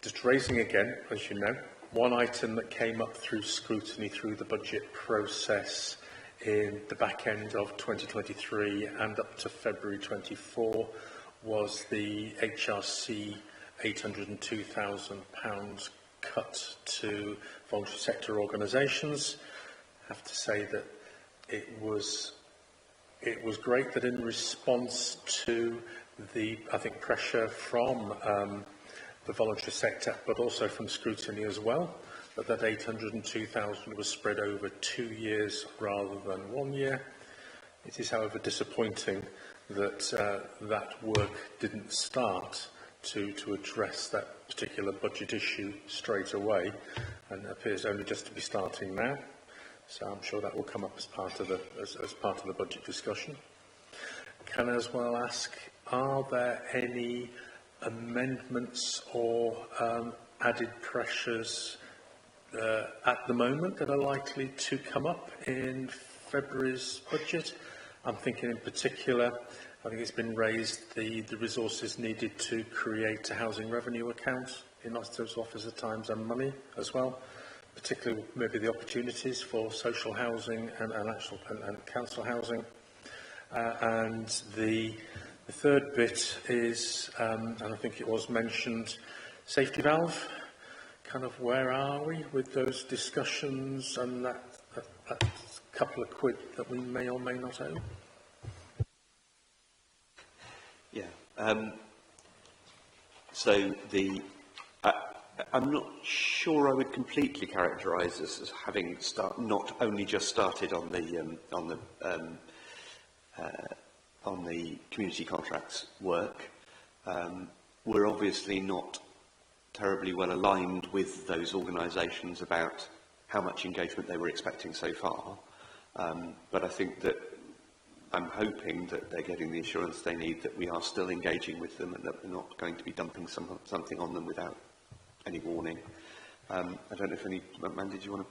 just raising again, as you know, one item that came up through scrutiny through the budget process in the back end of 2023 and up to February 24 was the HRC £802,000 cut to voluntary sector organisations. I have to say that it was great that in response to the, I think, pressure from the voluntary sector, but also from scrutiny as well, that 802,000 was spread over 2 years rather than 1 year. It is, however, disappointing that that work didn't start to address that particular budget issue straight away, and appears only just to be starting now. So I'm sure that will come up as part of the budget discussion. Can I as well ask, are there any amendments or added pressures at the moment that are likely to come up in February's budget? I'm thinking in particular, I think it's been raised, the resources needed to create a housing revenue account in those officer times and money as well, particularly maybe the opportunities for social housing and council housing. And the third bit is, and I think it was mentioned, safety valve. Kind of where are we with those discussions and that couple of quid that we may or may not owe? Yeah. So I'm not sure I would completely characterise this as having not only just started on the community contracts work. We're obviously not terribly well aligned with those organisations about how much engagement they were expecting so far. But I think that I'm hoping that they're getting the assurance they need that we are still engaging with them and that we're not going to be dumping something on them without any warning. I don't know if Mandy, do you want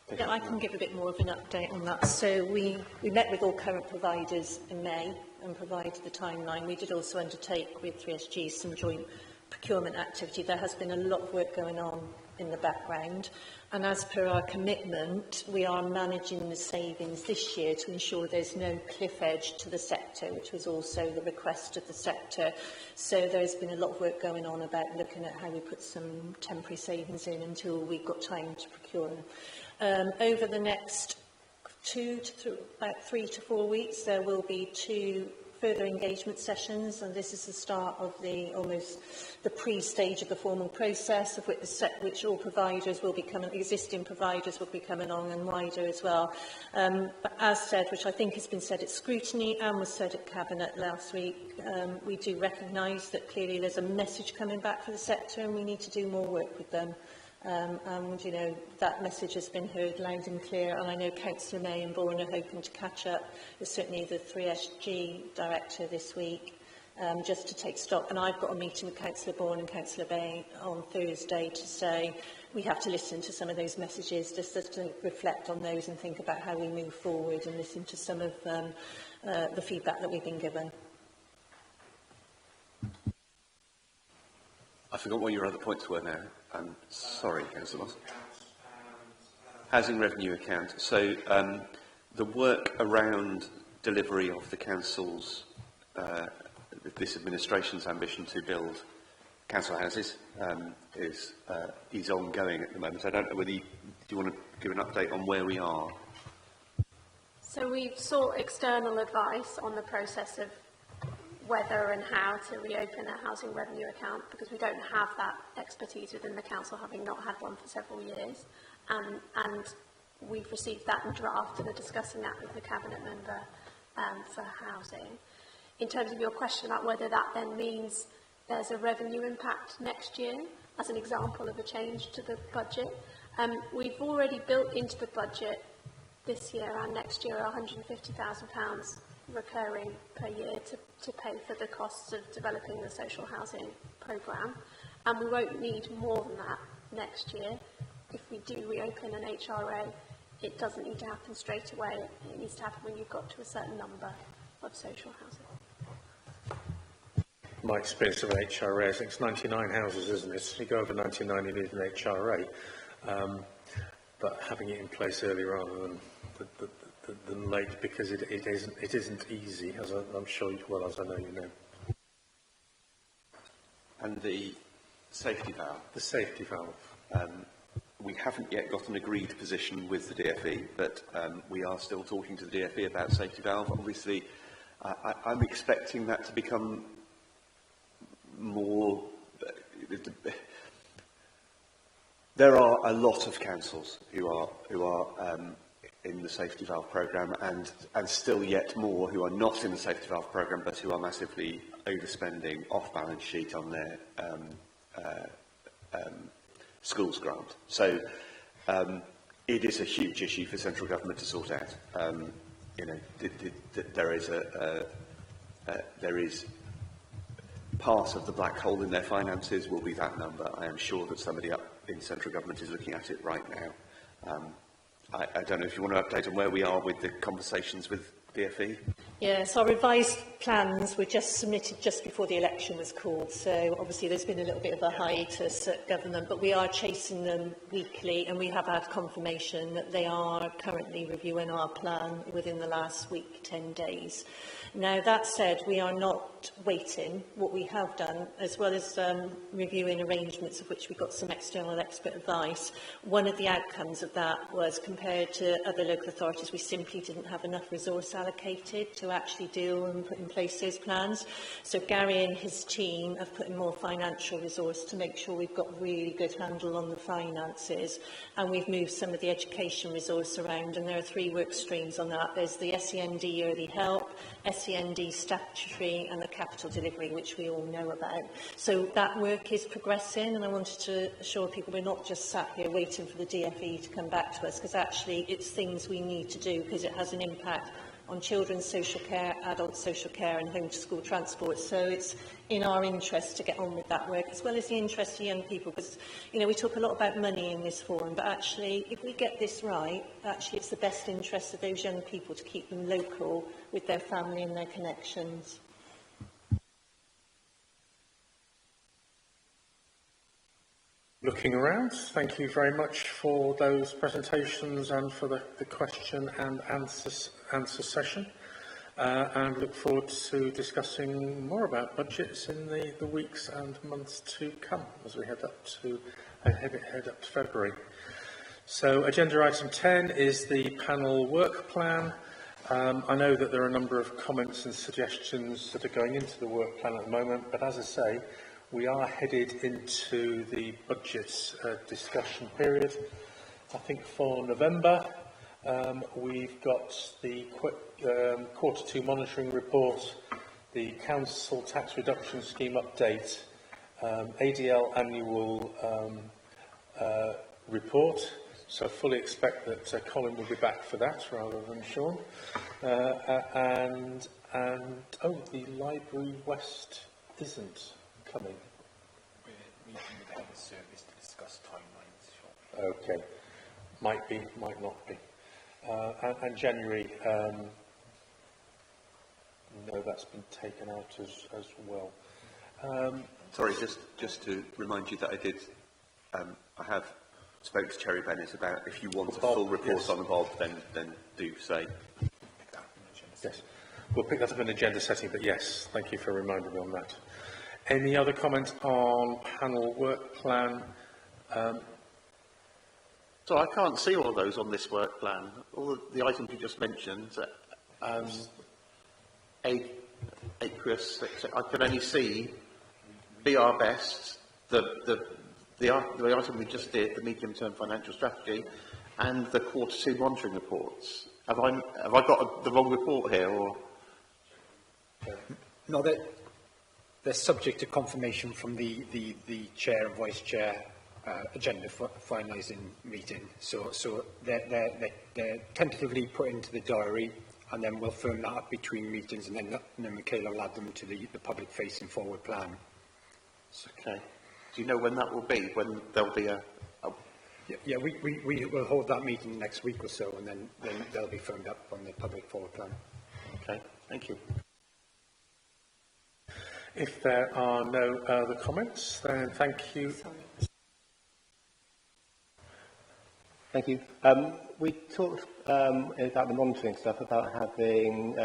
to? Yeah, I can give a bit more of an update on that. So we met with all current providers in May and provided the timeline. We did also undertake with 3SG some joint procurement activity. There has been a lot of work going on in the background, and as per our commitment, we are managing the savings this year to ensure there's no cliff edge to the sector, which was also the request of the sector. So there's been a lot of work going on about looking at how we put some temporary savings in until we've got time to procure them. Over the next 3 to 4 weeks, there will be 2 further engagement sessions, and this is the start of almost the pre-stage of the formal process, of which all providers will be coming, existing providers will be coming on and wider as well. But as said, which I think has been said at scrutiny and was said at Cabinet last week, we do recognise that clearly there's a message coming back for the sector and we need to do more work with them. And, you know, that message has been heard loud and clear, and I know Councillor May and Bourne are hoping to catch up with certainly the 3SG director this week, just to take stock. And I've got a meeting with Councillor Bourne and Councillor May on Thursday to say we have to listen to some of those messages, just to reflect on those and think about how we move forward and listen to some of the feedback that we've been given. I forgot what your other points were now. I'm sorry, Councillor Moss. Housing revenue account. So the work around delivery of the council's, this administration's ambition to build council houses is ongoing at the moment. I don't know whether do you want to give an update on where we are? So we've sought external advice on the process of whether and how to reopen a housing revenue account, because we don't have that expertise within the council, having not had one for several years. And we've received that in draft and are discussing that with the Cabinet member for housing. In terms of your question about whether that then means there's a revenue impact next year, as an example of a change to the budget. We've already built into the budget this year and next year £150,000 recurring per year to pay for the costs of developing the social housing programme, and we won't need more than that next year. If we do reopen an HRA, it doesn't need to happen straight away. It needs to happen when you've got to a certain number of social housing. My experience of an HRA, I think it's 99 houses, isn't it? You go over 99, you need an HRA. But having it in place early rather than late, because it isn't easy, as I'm sure, well, as I know you know. And the safety valve? The safety valve. We haven't yet got an agreed position with the DfE, but we are still talking to the DfE about safety valve. Obviously, I'm expecting that to become more... There are a lot of councils who are in the safety valve programme, and still yet more who are not in the safety valve programme, but who are massively overspending off balance sheet on their schools grant. So it is a huge issue for central government to sort out. You know, there is part of the black hole in their finances will be that number. I am sure that somebody up in central government is looking at it right now. I don't know if you want to update on where we are with the conversations with DfE. Yes, our revised plans were just submitted just before the election was called, so obviously there's been a little bit of a hiatus at government, but we are chasing them weekly, and we have had confirmation that they are currently reviewing our plan within the last week, 10 days. Now, that said, we are not waiting. What we have done, as well as reviewing arrangements of which we got some external expert advice, one of the outcomes of that was, compared to other local authorities, we simply didn't have enough resource allocated to actually deal and put in place those plans. So Gary and his team have put in more financial resource to make sure we've got a really good handle on the finances, and we've moved some of the education resource around, and there are 3 work streams on that. There's the SEND early help, SEND statutory, and the capital delivery, which we all know about. So that work is progressing, and I wanted to assure people we're not just sat here waiting for the DfE to come back to us, because actually it's things we need to do, because it has an impact on children's social care, adult social care, and home to school transport. So it's in our interest to get on with that work, as well as the interest of young people, because, you know, we talk a lot about money in this forum, but actually, if we get this right, actually it's the best interest of those young people to keep them local with their family and their connections. Looking around, thank you very much for those presentations and for the question and answer session. And look forward to discussing more about budgets in the weeks and months to come as we head up to February. So agenda item 10 is the panel work plan. I know that there are a number of comments and suggestions that are going into the work plan at the moment, but as I say, we are headed into the budget discussion period. I think for November, we've got the Q2 monitoring report, the Council Tax Reduction Scheme update, ADL annual report. So I fully expect that Colin will be back for that rather than Sean. And the Library West isn't coming. We're meeting with the head of service to discuss timelines shortly. Okay. Might be, might not be. And January, no, that's been taken out as well. Sorry, just to remind you that I have spoke to Cherry Bennett about if you want a full report yes. on the Bob, then do say. Yes, we'll pick that up in agenda setting, but yes, thank you for reminding me on that. Any other comments on panel work plan? So I can't see all of those on this work plan. All the items you just mentioned, AQUIS, I can only see Be Our Best, the item we just did, the medium-term financial strategy, and the Q2 monitoring reports. Have I got the wrong report here, or? No, they're subject to confirmation from the chair and vice chair agenda for finalising meeting. So they're tentatively put into the diary, and then we'll firm that up between meetings, and then Michaela will add them to the public-facing forward plan. Okay. Do you know when that will be? When there'll be a Yeah, we will hold that meeting next week or so, and then they'll be firmed up on the public forward plan. Okay, thank you. If there are no other comments, then thank you. Thank you. We talked about the monitoring stuff, about having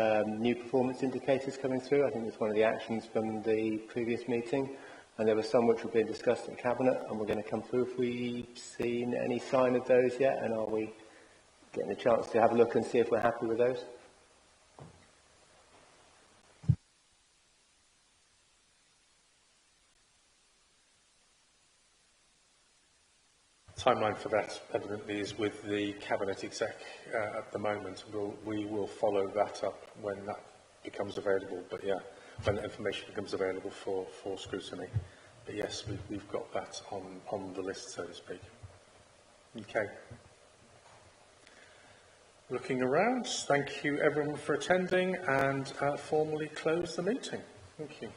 new performance indicators coming through. I think it's one of the actions from the previous meeting, and there were some which were being discussed at Cabinet, and we're going to come through. Have we seen any sign of those yet, and are we getting a chance to have a look and see if we're happy with those? Timeline for that evidently is with the Cabinet exec at the moment. We will follow that up when that becomes available, but yeah, when that information becomes available for scrutiny. But yes, we've got that on the list, so to speak. Okay. Looking around, thank you everyone for attending, and formally close the meeting. Thank you.